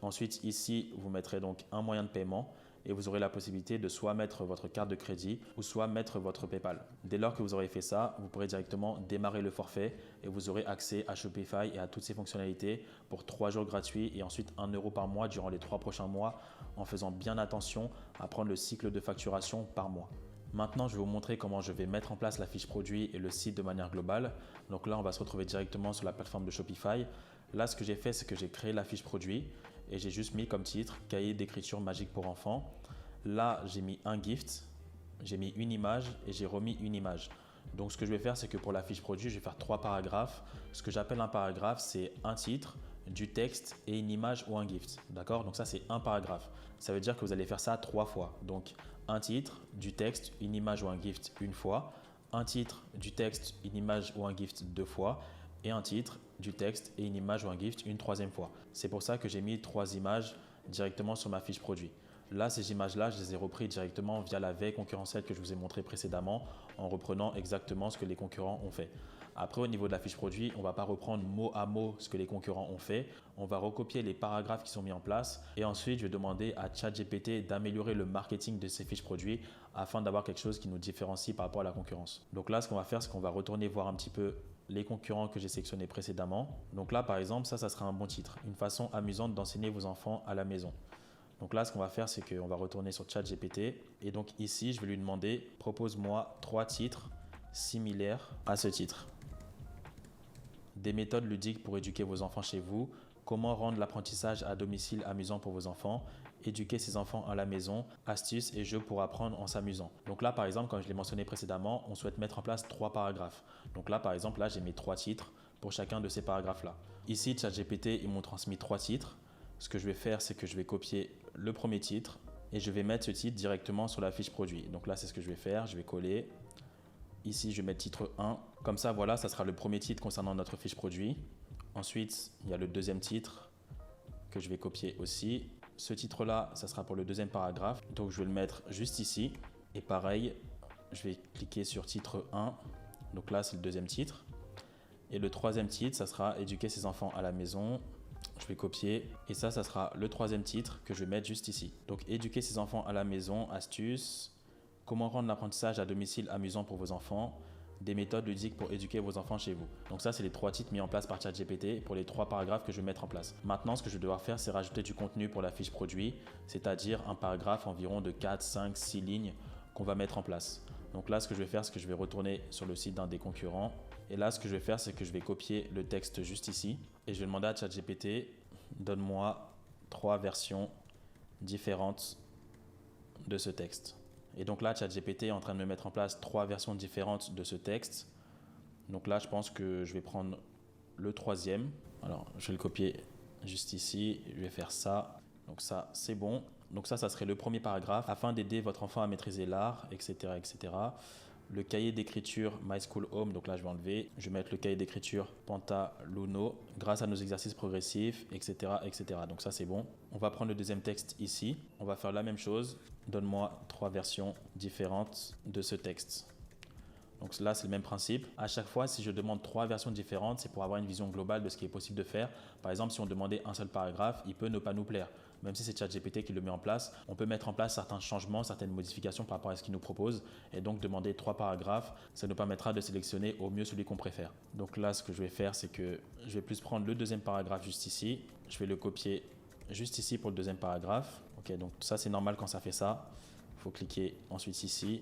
Ensuite, ici, vous mettrez donc un moyen de paiement et vous aurez la possibilité de soit mettre votre carte de crédit ou soit mettre votre PayPal. Dès lors que vous aurez fait ça, vous pourrez directement démarrer le forfait et vous aurez accès à Shopify et à toutes ses fonctionnalités pour 3 jours gratuits et ensuite 1 euro par mois durant les 3 prochains mois en faisant bien attention à prendre le cycle de facturation par mois. Maintenant, je vais vous montrer comment je vais mettre en place la fiche produit et le site de manière globale. Donc là, on va se retrouver directement sur la plateforme de Shopify. Là, ce que j'ai fait, c'est que j'ai créé la fiche produit et j'ai juste mis comme titre « Cahier d'écriture magique pour enfants ». Là, j'ai mis un gift, j'ai mis une image et j'ai remis une image. Donc, ce que je vais faire, c'est que pour la fiche produit, je vais faire 3 paragraphes. Ce que j'appelle un paragraphe, c'est un titre, du texte et une image ou un gift. D'accord? Donc ça, c'est un paragraphe. Ça veut dire que vous allez faire ça 3 fois. Donc, un titre, du texte, une image ou un gift une fois. Un titre, du texte, une image ou un gift 2 fois. Et un titre, du texte et une image ou un gift une 3e fois. C'est pour ça que j'ai mis 3 images directement sur ma fiche produit. Là, ces images-là, je les ai reprises directement via la veille concurrentielle que je vous ai montré précédemment en reprenant exactement ce que les concurrents ont fait. Après, au niveau de la fiche produit, on ne va pas reprendre mot à mot ce que les concurrents ont fait. on va recopier les paragraphes qui sont mis en place et ensuite je vais demander à ChatGPT d'améliorer le marketing de ces fiches produits afin d'avoir quelque chose qui nous différencie par rapport à la concurrence. Donc là, ce qu'on va faire, c'est qu'on va retourner voir un petit peu les concurrents que j'ai sélectionnés précédemment. Donc là, par exemple, ça sera un bon titre. Une façon amusante d'enseigner vos enfants à la maison. Donc là, ce qu'on va faire, c'est qu'on va retourner sur ChatGPT. Et donc ici, je vais lui demander, propose-moi 3 titres similaires à ce titre. Des méthodes ludiques pour éduquer vos enfants chez vous. Comment rendre l'apprentissage à domicile amusant pour vos enfants. Éduquer ses enfants à la maison. Astuces et jeux pour apprendre en s'amusant. Donc là, par exemple, comme je l'ai mentionné précédemment, on souhaite mettre en place 3 paragraphes. Donc là, par exemple, là, j'ai mes 3 titres pour chacun de ces paragraphes-là. Ici, ChatGPT, ils m'ont transmis 3 titres. Ce que je vais faire, c'est que je vais copier le premier titre et je vais mettre ce titre directement sur la fiche produit. Donc là, c'est ce que je vais faire. Je vais coller. Ici, je vais mettre titre 1. Comme ça, voilà, ça sera le premier titre concernant notre fiche produit. Ensuite, il y a le deuxième titre que je vais copier aussi. Ce titre-là, ça sera pour le deuxième paragraphe. Donc, je vais le mettre juste ici. Et pareil, je vais cliquer sur titre 1. Donc là, c'est le deuxième titre. Et le troisième titre, ça sera éduquer ses enfants à la maison. Je vais copier et ça sera le troisième titre que je vais mettre juste ici. Donc, éduquer ses enfants à la maison, astuces, comment rendre l'apprentissage à domicile amusant pour vos enfants, des méthodes ludiques pour éduquer vos enfants chez vous. Donc ça, c'est les 3 titres mis en place par ChatGPT pour les 3 paragraphes que je vais mettre en place. Maintenant, ce que je vais devoir faire, c'est rajouter du contenu pour la fiche produit, c'est-à-dire un paragraphe environ de 4, 5, 6 lignes qu'on va mettre en place. Donc là, ce que je vais faire, c'est que je vais retourner sur le site d'un des concurrents. Et là, ce que je vais faire, c'est que je vais copier le texte juste ici. Et je vais demander à ChatGPT, donne-moi 3 versions différentes de ce texte. Et donc là, ChatGPT est en train de me mettre en place 3 versions différentes de ce texte. Donc là, je pense que je vais prendre le troisième. Alors, je vais le copier juste ici. Je vais faire ça. Donc ça, c'est bon. Donc ça serait le premier paragraphe. Afin d'aider votre enfant à maîtriser l'art, etc., etc. Le cahier d'écriture My School Home, donc là je vais enlever. Je vais mettre le cahier d'écriture Pantaluno, grâce à nos exercices progressifs, etc., etc. Donc ça c'est bon. On va prendre le deuxième texte ici. On va faire la même chose. Donne-moi 3 versions différentes de ce texte. Donc là, c'est le même principe. À chaque fois, si je demande 3 versions différentes, c'est pour avoir une vision globale de ce qui est possible de faire. Par exemple, si on demandait un seul paragraphe, il peut ne pas nous plaire. Même si c'est ChatGPT qui le met en place, on peut mettre en place certains changements, certaines modifications par rapport à ce qu'il nous propose. Et donc, demander 3 paragraphes, ça nous permettra de sélectionner au mieux celui qu'on préfère. Donc là, ce que je vais faire, c'est que je vais plus prendre le deuxième paragraphe juste ici. Je vais le copier juste ici pour le deuxième paragraphe. Ok, donc ça, c'est normal quand ça fait ça. Il faut cliquer ensuite ici.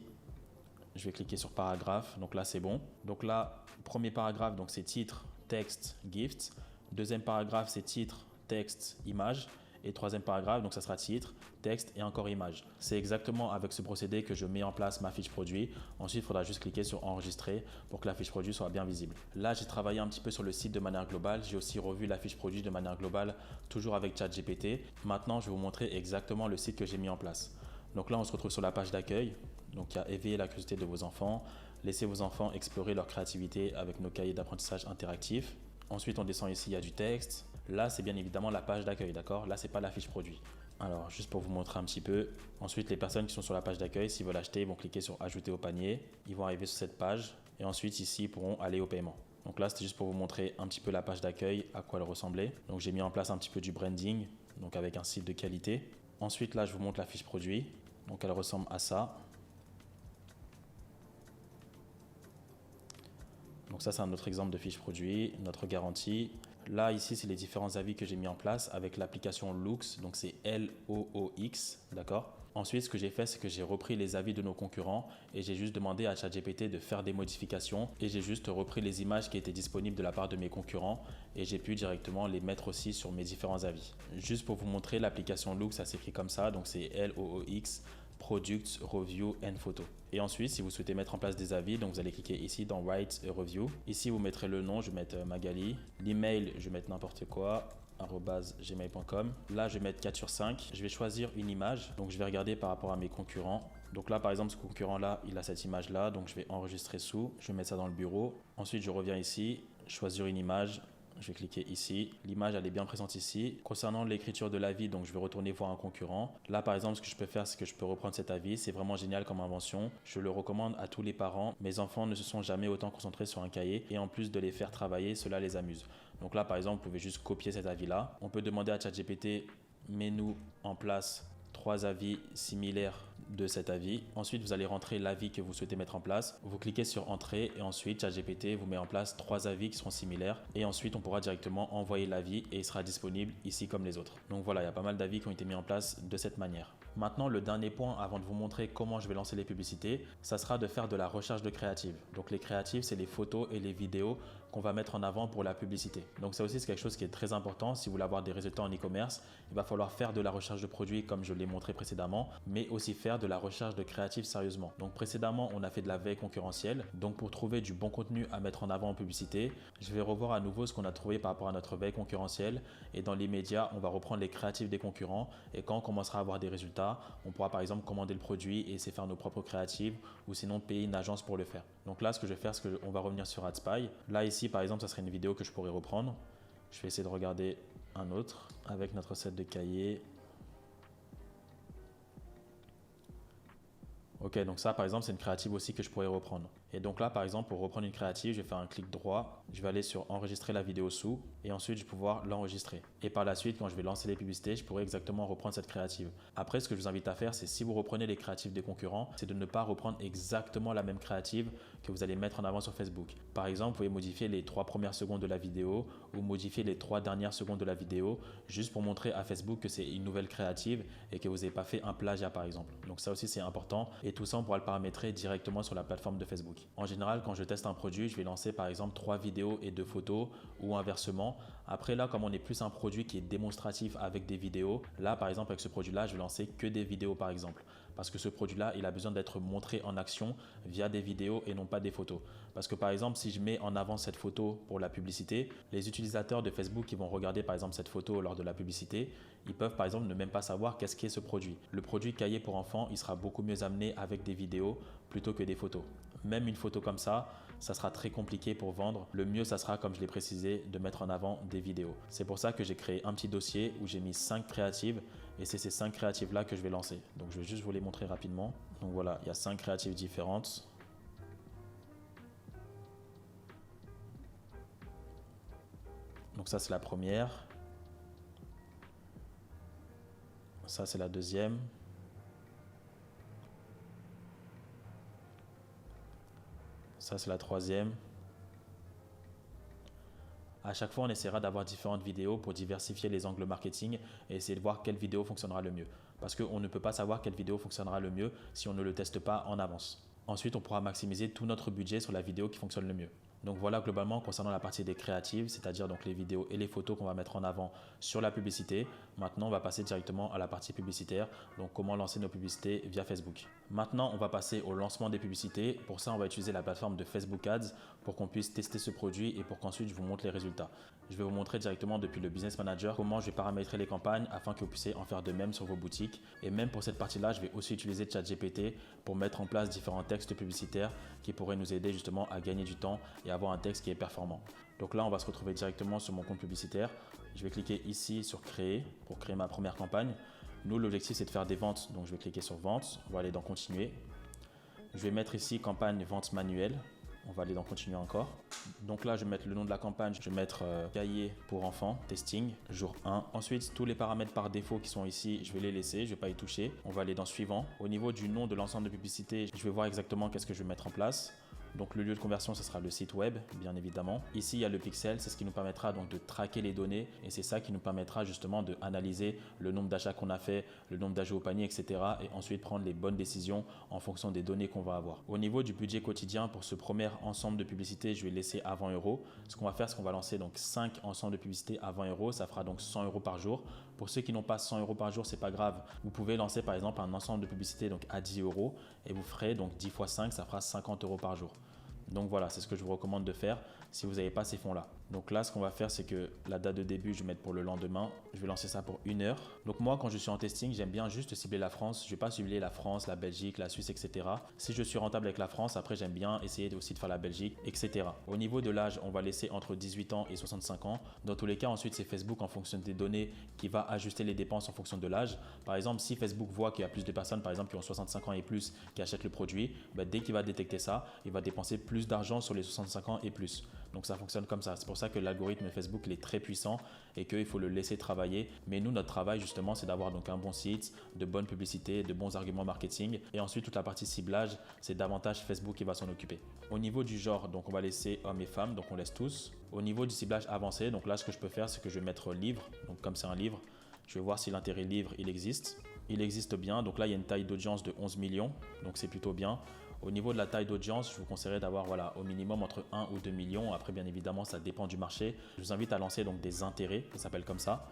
Je vais cliquer sur paragraphe, donc là c'est bon. Donc là, premier paragraphe, donc c'est titre, texte, gift. Deuxième paragraphe, c'est titre, texte, image. Et troisième paragraphe, donc ça sera titre, texte et encore image. C'est exactement avec ce procédé que je mets en place ma fiche produit. Ensuite, il faudra juste cliquer sur enregistrer pour que la fiche produit soit bien visible. Là, j'ai travaillé un petit peu sur le site de manière globale. J'ai aussi revu la fiche produit de manière globale, toujours avec ChatGPT. Maintenant, je vais vous montrer exactement le site que j'ai mis en place. Donc là, on se retrouve sur la page d'accueil. Donc, il y a éveiller la curiosité de vos enfants, laisser vos enfants explorer leur créativité avec nos cahiers d'apprentissage interactifs. Ensuite, on descend ici, il y a du texte. Là, c'est bien évidemment la page d'accueil, d'accord? Là, c'est pas la fiche produit. Alors, juste pour vous montrer un petit peu. Ensuite, les personnes qui sont sur la page d'accueil, s'ils veulent acheter, ils vont cliquer sur ajouter au panier. Ils vont arriver sur cette page et ensuite, ici, ils pourront aller au paiement. Donc là, c'était juste pour vous montrer un petit peu la page d'accueil, à quoi elle ressemblait. Donc, j'ai mis en place un petit peu du branding, donc avec un site de qualité. Ensuite, là, je vous montre la fiche produit. Donc, elle ressemble à ça. Donc ça, c'est un autre exemple de fiche produit, notre garantie. Là, ici, c'est les différents avis que j'ai mis en place avec l'application Loox. Donc c'est L-O-O-X, d'accord? Ensuite, ce que j'ai fait, c'est que j'ai repris les avis de nos concurrents et j'ai juste demandé à ChatGPT de faire des modifications et j'ai juste repris les images qui étaient disponibles de la part de mes concurrents et j'ai pu directement les mettre aussi sur mes différents avis. Juste pour vous montrer, l'application Loox, ça s'écrit comme ça, donc c'est L-O-O-X. Products, Review and Photo. Et ensuite, si vous souhaitez mettre en place des avis, donc vous allez cliquer ici dans Write a Review. Ici, vous mettrez le nom, je vais mettre Magali. L'email, je vais mettre n'importe quoi, @gmail.com. Là, je vais mettre 4 sur 5. Je vais choisir une image. Donc, je vais regarder par rapport à mes concurrents. Donc là, par exemple, ce concurrent-là, il a cette image-là. Donc, je vais enregistrer sous. Je vais mettre ça dans le bureau. Ensuite, je reviens ici, choisir une image. Je vais cliquer ici. L'image, elle est bien présente ici. Concernant l'écriture de l'avis, donc je vais retourner voir un concurrent. Là, par exemple, ce que je peux faire, c'est que je peux reprendre cet avis. C'est vraiment génial comme invention. Je le recommande à tous les parents. Mes enfants ne se sont jamais autant concentrés sur un cahier et en plus de les faire travailler, cela les amuse. Donc là, par exemple, vous pouvez juste copier cet avis-là. On peut demander à ChatGPT, mets-nous en place 3 avis similaires de cet avis. Ensuite, vous allez rentrer l'avis que vous souhaitez mettre en place. Vous cliquez sur Entrée et ensuite, ChatGPT vous met en place 3 avis qui seront similaires. Et ensuite, on pourra directement envoyer l'avis et il sera disponible ici comme les autres. Donc voilà, il y a pas mal d'avis qui ont été mis en place de cette manière. Maintenant, le dernier point avant de vous montrer comment je vais lancer les publicités, ça sera de faire de la recherche de créatives. Donc les créatives, c'est les photos et les vidéos qu'on va mettre en avant pour la publicité. Donc ça aussi, c'est quelque chose qui est très important. Si vous voulez avoir des résultats en e-commerce, il va falloir faire de la recherche de produits comme je l'ai montré précédemment, mais aussi faire de la recherche de créatives sérieusement. Donc précédemment, on a fait de la veille concurrentielle. Donc pour trouver du bon contenu à mettre en avant en publicité, je vais revoir à nouveau ce qu'on a trouvé par rapport à notre veille concurrentielle. Et dans l'immédiat, on va reprendre les créatives des concurrents. Et quand on commencera à avoir des résultats, on pourra par exemple commander le produit et essayer de faire nos propres créatives ou sinon payer une agence pour le faire. Donc là, ce que je vais faire, c'est qu'on va revenir sur AdSpy. Là, ici, par exemple, ça serait une vidéo que je pourrais reprendre. Je vais essayer de regarder un autre avec notre set de cahiers. Ok, donc ça par exemple c'est une créative aussi que je pourrais reprendre. Et donc là par exemple pour reprendre une créative, je vais faire un clic droit, je vais aller sur enregistrer la vidéo sous et ensuite je vais pouvoir l'enregistrer. Et par la suite quand je vais lancer les publicités, je pourrais exactement reprendre cette créative. Après ce que je vous invite à faire c'est si vous reprenez les créatives des concurrents, c'est de ne pas reprendre exactement la même créative que vous allez mettre en avant sur Facebook. Par exemple, vous pouvez modifier les 3 premières secondes de la vidéo ou modifier les 3 dernières secondes de la vidéo juste pour montrer à Facebook que c'est une nouvelle créative et que vous n'avez pas fait un plagiat par exemple. Donc ça aussi c'est important. Et tout ça, on pourra le paramétrer directement sur la plateforme de Facebook. En général, quand je teste un produit, je vais lancer par exemple 3 vidéos et 2 photos ou inversement. Après là, comme on est plus un produit qui est démonstratif avec des vidéos, là par exemple avec ce produit-là, je vais lancer que des vidéos par exemple. Parce que ce produit-là, il a besoin d'être montré en action via des vidéos et non pas des photos. Parce que par exemple, si je mets en avant cette photo pour la publicité, les utilisateurs de Facebook qui vont regarder par exemple cette photo lors de la publicité, ils peuvent par exemple ne même pas savoir qu'est-ce qu'est ce produit. Le produit cahier pour enfants, il sera beaucoup mieux amené avec des vidéos plutôt que des photos. Même une photo comme ça sera très compliqué pour vendre. Le mieux, ça sera, comme je l'ai précisé, de mettre en avant des vidéos. C'est pour ça que j'ai créé un petit dossier où j'ai mis 5 créatives et c'est ces 5 créatives-là que je vais lancer. Donc, je vais juste vous les montrer rapidement. Donc voilà, il y a 5 créatives différentes. Donc ça, c'est la première. Ça, c'est la deuxième. Ça, c'est la troisième. À chaque fois, on essaiera d'avoir différentes vidéos pour diversifier les angles marketing et essayer de voir quelle vidéo fonctionnera le mieux. Parce qu'on ne peut pas savoir quelle vidéo fonctionnera le mieux si on ne le teste pas en avance. Ensuite, on pourra maximiser tout notre budget sur la vidéo qui fonctionne le mieux. Donc voilà globalement concernant la partie des créatives, c'est-à-dire donc les vidéos et les photos qu'on va mettre en avant sur la publicité. Maintenant, on va passer directement à la partie publicitaire, donc comment lancer nos publicités via Facebook. Maintenant, on va passer au lancement des publicités. Pour ça, on va utiliser la plateforme de Facebook Ads pour qu'on puisse tester ce produit et pour qu'ensuite je vous montre les résultats. Je vais vous montrer directement depuis le Business Manager comment je vais paramétrer les campagnes afin que vous puissiez en faire de même sur vos boutiques. Et même pour cette partie-là, je vais aussi utiliser ChatGPT pour mettre en place différents textes publicitaires qui pourraient nous aider justement à gagner du temps et avoir un texte qui est performant. Donc là, on va se retrouver directement sur mon compte publicitaire. Je vais cliquer ici sur créer pour créer ma première campagne. Nous, l'objectif, c'est de faire des ventes. Donc, je vais cliquer sur vente. On va aller dans continuer. Je vais mettre ici campagne vente manuelle. On va aller dans continuer encore. Donc là, je vais mettre le nom de la campagne. Je vais mettre cahier pour enfants, testing, jour 1. Ensuite, tous les paramètres par défaut qui sont ici, je vais les laisser. Je ne vais pas y toucher. On va aller dans suivant. Au niveau du nom de l'ensemble de publicité, je vais voir exactement qu'est-ce que je vais mettre en place. Donc le lieu de conversion, ce sera le site web, bien évidemment. Ici, il y a le pixel, c'est ce qui nous permettra donc de traquer les données et c'est ça qui nous permettra justement de analyser le nombre d'achats qu'on a fait, le nombre d'ajouts au panier, etc. et ensuite prendre les bonnes décisions en fonction des données qu'on va avoir. Au niveau du budget quotidien, pour ce premier ensemble de publicités, je vais laisser à 20 €. Ce qu'on va faire, c'est qu'on va lancer donc 5 ensembles de publicités à 20 €. Ça fera donc 100 € par jour. Pour ceux qui n'ont pas 100 € par jour, c'est pas grave. Vous pouvez lancer par exemple un ensemble de publicités donc à 10 € et vous ferez donc 10 x 5, ça fera 50 € par jour. Donc voilà, c'est ce que je vous recommande de faire. si vous n'avez pas ces fonds-là. Donc là, ce qu'on va faire, c'est que la date de début, je vais mettre pour le lendemain. Je vais lancer ça pour 1 heure. Donc moi, quand je suis en testing, j'aime bien juste cibler la France. Je ne vais pas cibler la France, la Belgique, la Suisse, etc. Si je suis rentable avec la France, après, j'aime bien essayer aussi de faire la Belgique, etc. Au niveau de l'âge, on va laisser entre 18 ans et 65 ans. Dans tous les cas, ensuite, c'est Facebook en fonction des données qui va ajuster les dépenses en fonction de l'âge. Par exemple, si Facebook voit qu'il y a plus de personnes, par exemple, qui ont 65 ans et plus, qui achètent le produit, dès qu'il va détecter ça, il va dépenser plus d'argent sur les 65 ans et plus. Donc ça fonctionne comme ça. C'est pour ça que l'algorithme Facebook il est très puissant et qu'il faut le laisser travailler. Mais nous, notre travail justement, c'est d'avoir donc un bon site, de bonnes publicités, de bons arguments marketing. Et ensuite, toute la partie ciblage, c'est davantage Facebook qui va s'en occuper. Au niveau du genre, donc on va laisser hommes et femmes, donc on laisse tous. Au niveau du ciblage avancé, donc là, ce que je peux faire, c'est que je vais mettre livre. Donc comme c'est un livre, je vais voir si l'intérêt livre, il existe. Il existe bien. Donc là, il y a une taille d'audience de 11 millions. Donc c'est plutôt bien. Au niveau de la taille d'audience, je vous conseillerais d'avoir au minimum entre 1 ou 2 millions. Après, bien évidemment, ça dépend du marché. Je vous invite à lancer donc des intérêts, ça s'appelle comme ça,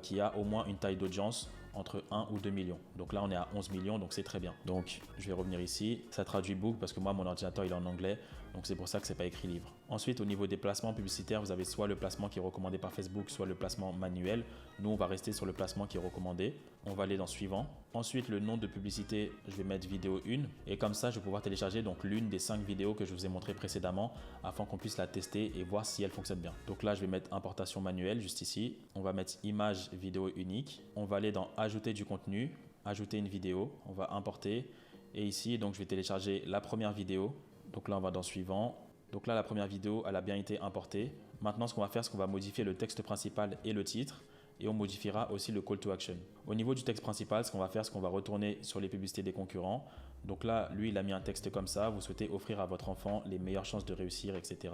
qui a au moins une taille d'audience entre 1 ou 2 millions. Donc là, on est à 11 millions, donc c'est très bien. Donc, je vais revenir ici. Ça traduit book parce que moi, mon ordinateur, il est en anglais. Donc, c'est pour ça que c'est pas écrit livre. Ensuite, au niveau des placements publicitaires, vous avez soit le placement qui est recommandé par Facebook, soit le placement manuel. Nous, on va rester sur le placement qui est recommandé. On va aller dans suivant. Ensuite, le nom de publicité, je vais mettre vidéo 1. Et comme ça, je vais pouvoir télécharger donc l'une des 5 vidéos que je vous ai montrées précédemment afin qu'on puisse la tester et voir si elle fonctionne bien. Donc là, je vais mettre importation manuelle juste ici. On va mettre image vidéo unique. On va aller dans ajouter du contenu, ajouter une vidéo. On va importer. Et ici, donc, je vais télécharger la première vidéo. Donc là, on va dans suivant. Donc là, la première vidéo, elle a bien été importée. Maintenant, ce qu'on va faire, c'est qu'on va modifier le texte principal et le titre. Et on modifiera aussi le call to action. Au niveau du texte principal, ce qu'on va faire, c'est qu'on va retourner sur les publicités des concurrents. Donc là, lui, il a mis un texte comme ça. Vous souhaitez offrir à votre enfant les meilleures chances de réussir, etc.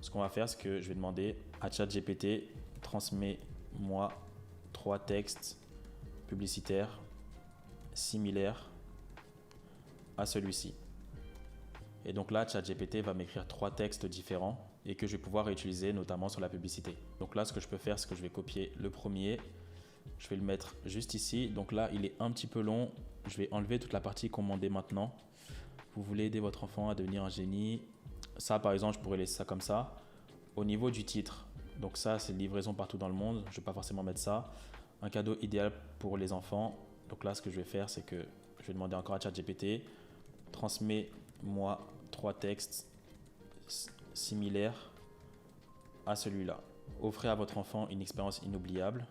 Ce qu'on va faire, c'est que je vais demander à ChatGPT, transmets-moi 3 textes publicitaires similaires à celui-ci. Et donc là, ChatGPT va m'écrire 3 textes différents et que je vais pouvoir réutiliser notamment sur la publicité. Donc là, ce que je peux faire, c'est que je vais copier le premier. Je vais le mettre juste ici. Donc là, il est un petit peu long. Je vais enlever toute la partie commandée maintenant. Vous voulez aider votre enfant à devenir un génie. Ça, par exemple, je pourrais laisser ça comme ça. Au niveau du titre, donc ça, c'est livraison partout dans le monde. Je ne vais pas forcément mettre ça. Un cadeau idéal pour les enfants. Donc là, ce que je vais faire, c'est que je vais demander encore à ChatGPT, transmets-moi 3 textes similaires à celui-là. Offrez à votre enfant une expérience inoubliable.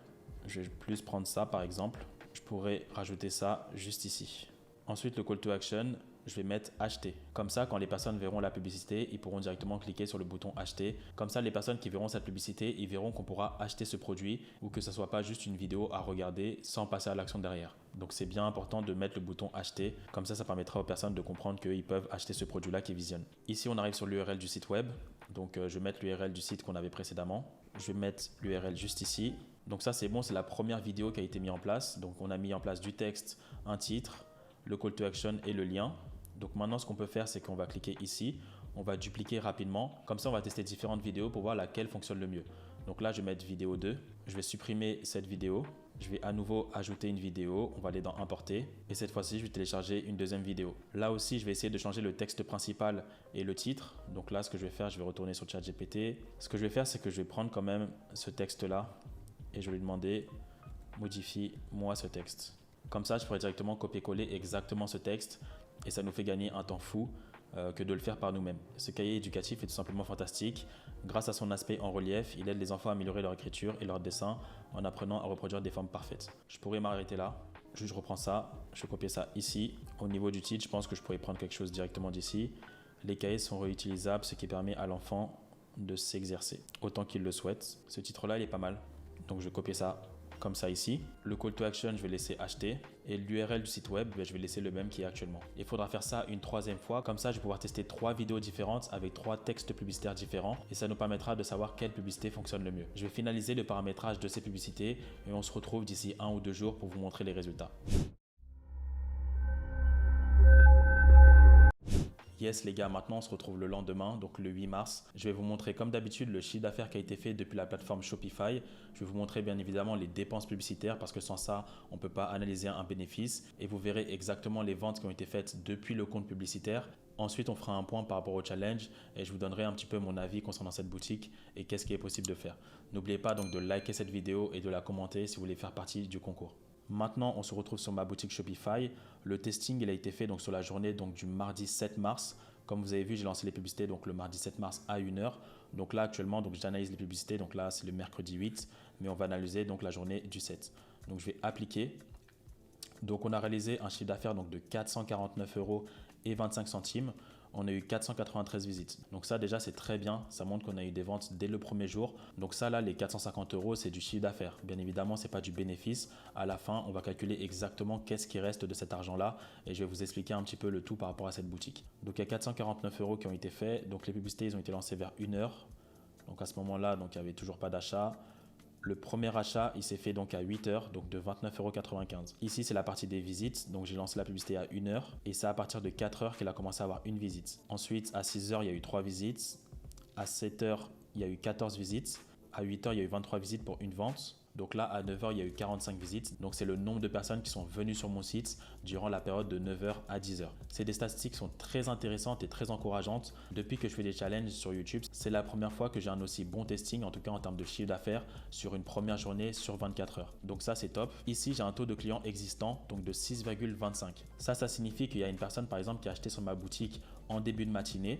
Je vais plus prendre ça par exemple. Je pourrais rajouter ça juste ici. Ensuite, le call to action, je vais mettre acheter. Comme ça, quand les personnes verront la publicité, ils pourront directement cliquer sur le bouton acheter. Comme ça, les personnes qui verront cette publicité, ils verront qu'on pourra acheter ce produit ou que ce ne soit pas juste une vidéo à regarder sans passer à l'action derrière. Donc, c'est bien important de mettre le bouton acheter. Comme ça permettra aux personnes de comprendre qu'ils peuvent acheter ce produit-là qu'ils visionnent. Ici, on arrive sur l'URL du site web. Donc, je vais mettre l'URL du site qu'on avait précédemment. Je vais mettre l'URL juste ici. Donc ça, c'est bon, c'est la première vidéo qui a été mise en place. Donc, on a mis en place du texte, un titre, le call to action et le lien. Donc maintenant, ce qu'on peut faire, c'est qu'on va cliquer ici. On va dupliquer rapidement. Comme ça, on va tester différentes vidéos pour voir laquelle fonctionne le mieux. Donc là, je vais mettre vidéo 2. Je vais supprimer cette vidéo. Je vais à nouveau ajouter une vidéo. On va aller dans importer. Et cette fois-ci, je vais télécharger une deuxième vidéo. Là aussi, je vais essayer de changer le texte principal et le titre. Donc là, ce que je vais faire, je vais retourner sur ChatGPT. Ce que je vais faire, c'est que je vais prendre quand même ce texte-là et je vais lui demander modifie-moi ce texte. Comme ça, je pourrais directement copier-coller exactement ce texte et ça nous fait gagner un temps fou que de le faire par nous-mêmes. Ce cahier éducatif est tout simplement fantastique. Grâce à son aspect en relief, il aide les enfants à améliorer leur écriture et leur dessin en apprenant à reproduire des formes parfaites. Je pourrais m'arrêter là. Je reprends ça, je vais copier ça ici. Au niveau du titre, je pense que je pourrais prendre quelque chose directement d'ici. Les cahiers sont réutilisables, ce qui permet à l'enfant de s'exercer autant qu'il le souhaite. Ce titre-là, il est pas mal. Donc je vais copier ça comme ça ici. Le call to action, je vais laisser acheter. Et l'URL du site web, je vais laisser le même qui est actuellement. Il faudra faire ça une 3e fois. Comme ça, je vais pouvoir tester 3 vidéos différentes avec 3 textes publicitaires différents. Et ça nous permettra de savoir quelle publicité fonctionne le mieux. Je vais finaliser le paramétrage de ces publicités et on se retrouve d'ici 1 ou 2 jours pour vous montrer les résultats. Yes les gars, maintenant on se retrouve le lendemain, donc le 8 mars. Je vais vous montrer comme d'habitude le chiffre d'affaires qui a été fait depuis la plateforme Shopify. Je vais vous montrer bien évidemment les dépenses publicitaires parce que sans ça, on ne peut pas analyser un bénéfice. Et vous verrez exactement les ventes qui ont été faites depuis le compte publicitaire. Ensuite, on fera un point par rapport au challenge et je vous donnerai un petit peu mon avis concernant cette boutique et qu'est-ce qui est possible de faire. N'oubliez pas donc de liker cette vidéo et de la commenter si vous voulez faire partie du concours. Maintenant, on se retrouve sur ma boutique Shopify. Le testing, il a été fait donc sur la journée donc, du mardi 7 mars. Comme vous avez vu, j'ai lancé les publicités donc, le mardi 7 mars à 1h. Donc là, actuellement, j'analyse les publicités. Donc là, c'est le mercredi 8, mais on va analyser donc, la journée du 7. Donc je vais appliquer. Donc on a réalisé un chiffre d'affaires de 449,25 €. On a eu 493 visites. Donc ça déjà c'est très bien, ça montre qu'on a eu des ventes dès le premier jour. Donc ça là, les 450 € c'est du chiffre d'affaires. Bien évidemment, ce n'est pas du bénéfice. À la fin, on va calculer exactement qu'est-ce qui reste de cet argent-là et je vais vous expliquer un petit peu le tout par rapport à cette boutique. Donc il y a 449 € qui ont été faits. Donc les publicités, ils ont été lancées vers 1h. Donc à ce moment-là, il n'y avait toujours pas d'achat. Le premier achat, il s'est fait donc à 8h, donc de 29,95 €. Ici, c'est la partie des visites. Donc, j'ai lancé la publicité à 1h et c'est à partir de 4h qu'elle a commencé à avoir une visite. Ensuite, à 6h, il y a eu 3 visites. À 7h, il y a eu 14 visites. À 8h, il y a eu 23 visites pour une vente. Donc là, à 9h, il y a eu 45 visites. Donc, c'est le nombre de personnes qui sont venues sur mon site durant la période de 9h à 10h. C'est des statistiques qui sont très intéressantes et très encourageantes. Depuis que je fais des challenges sur YouTube, c'est la première fois que j'ai un aussi bon testing, en tout cas en termes de chiffre d'affaires, sur une première journée sur 24 heures. Donc ça, c'est top. Ici, j'ai un taux de clients existants, donc de 6,25. Ça signifie qu'il y a une personne, par exemple, qui a acheté sur ma boutique en début de matinée.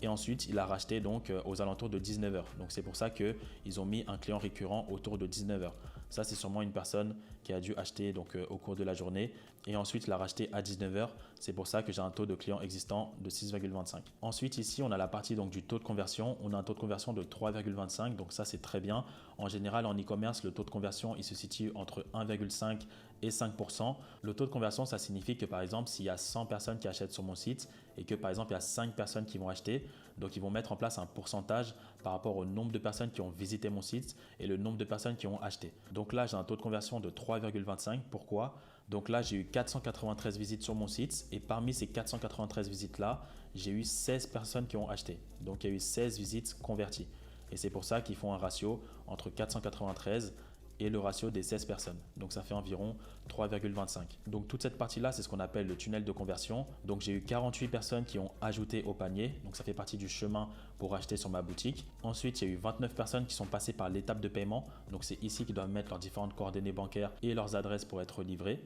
Et ensuite, il a racheté donc aux alentours de 19h. Donc, c'est pour ça qu'ils ont mis un client récurrent autour de 19h. Ça, c'est sûrement une personne qui a dû acheter donc, au cours de la journée. Et ensuite, il a racheté à 19h. C'est pour ça que j'ai un taux de clients existant de 6,25. Ensuite, ici, on a la partie donc, du taux de conversion. On a un taux de conversion de 3,25. Donc, ça, c'est très bien. En général, en e-commerce, le taux de conversion, il se situe entre 1,5 et 5%. Le taux de conversion, ça signifie que par exemple, s'il y a 100 personnes qui achètent sur mon site et que par exemple, il y a 5 personnes qui vont acheter, donc ils vont mettre en place un pourcentage par rapport au nombre de personnes qui ont visité mon site et le nombre de personnes qui ont acheté. Donc là, j'ai un taux de conversion de 3,25. Pourquoi? Donc là, j'ai eu 493 visites sur mon site et parmi ces 493 visites-là, j'ai eu 16 personnes qui ont acheté. Donc il y a eu 16 visites converties. Et c'est pour ça qu'ils font un ratio entre 493 et le ratio des 16 personnes. Donc ça fait environ 3,25. Donc toute cette partie-là, c'est ce qu'on appelle le tunnel de conversion. Donc j'ai eu 48 personnes qui ont ajouté au panier. Donc ça fait partie du chemin pour acheter sur ma boutique. Ensuite, il y a eu 29 personnes qui sont passées par l'étape de paiement. Donc c'est ici qu'ils doivent mettre leurs différentes coordonnées bancaires et leurs adresses pour être livrés.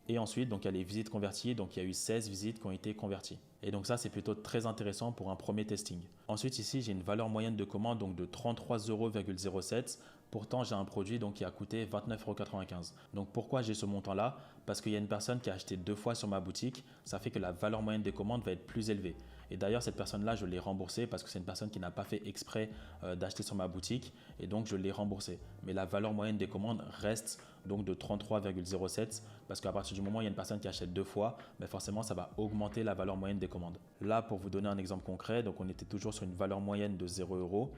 Et ensuite, donc, il y a les visites converties. Donc, il y a eu 16 visites qui ont été converties. Et donc, ça, c'est plutôt très intéressant pour un premier testing. Ensuite, ici, j'ai une valeur moyenne de commande donc, de 33,07 €. Pourtant, j'ai un produit donc, qui a coûté 29,95 €. Donc, pourquoi j'ai ce montant-là? Parce qu'il y a une personne qui a acheté 2 fois sur ma boutique. Ça fait que la valeur moyenne des commandes va être plus élevée. Et d'ailleurs, cette personne-là, je l'ai remboursée parce que c'est une personne qui n'a pas fait exprès d'acheter sur ma boutique. Et donc, je l'ai remboursée. Mais la valeur moyenne des commandes reste donc de 33,07 parce qu'à partir du moment où il y a une personne qui achète 2 fois, forcément, ça va augmenter la valeur moyenne des commandes. Là, pour vous donner un exemple concret, donc on était toujours sur une valeur moyenne de 0 €.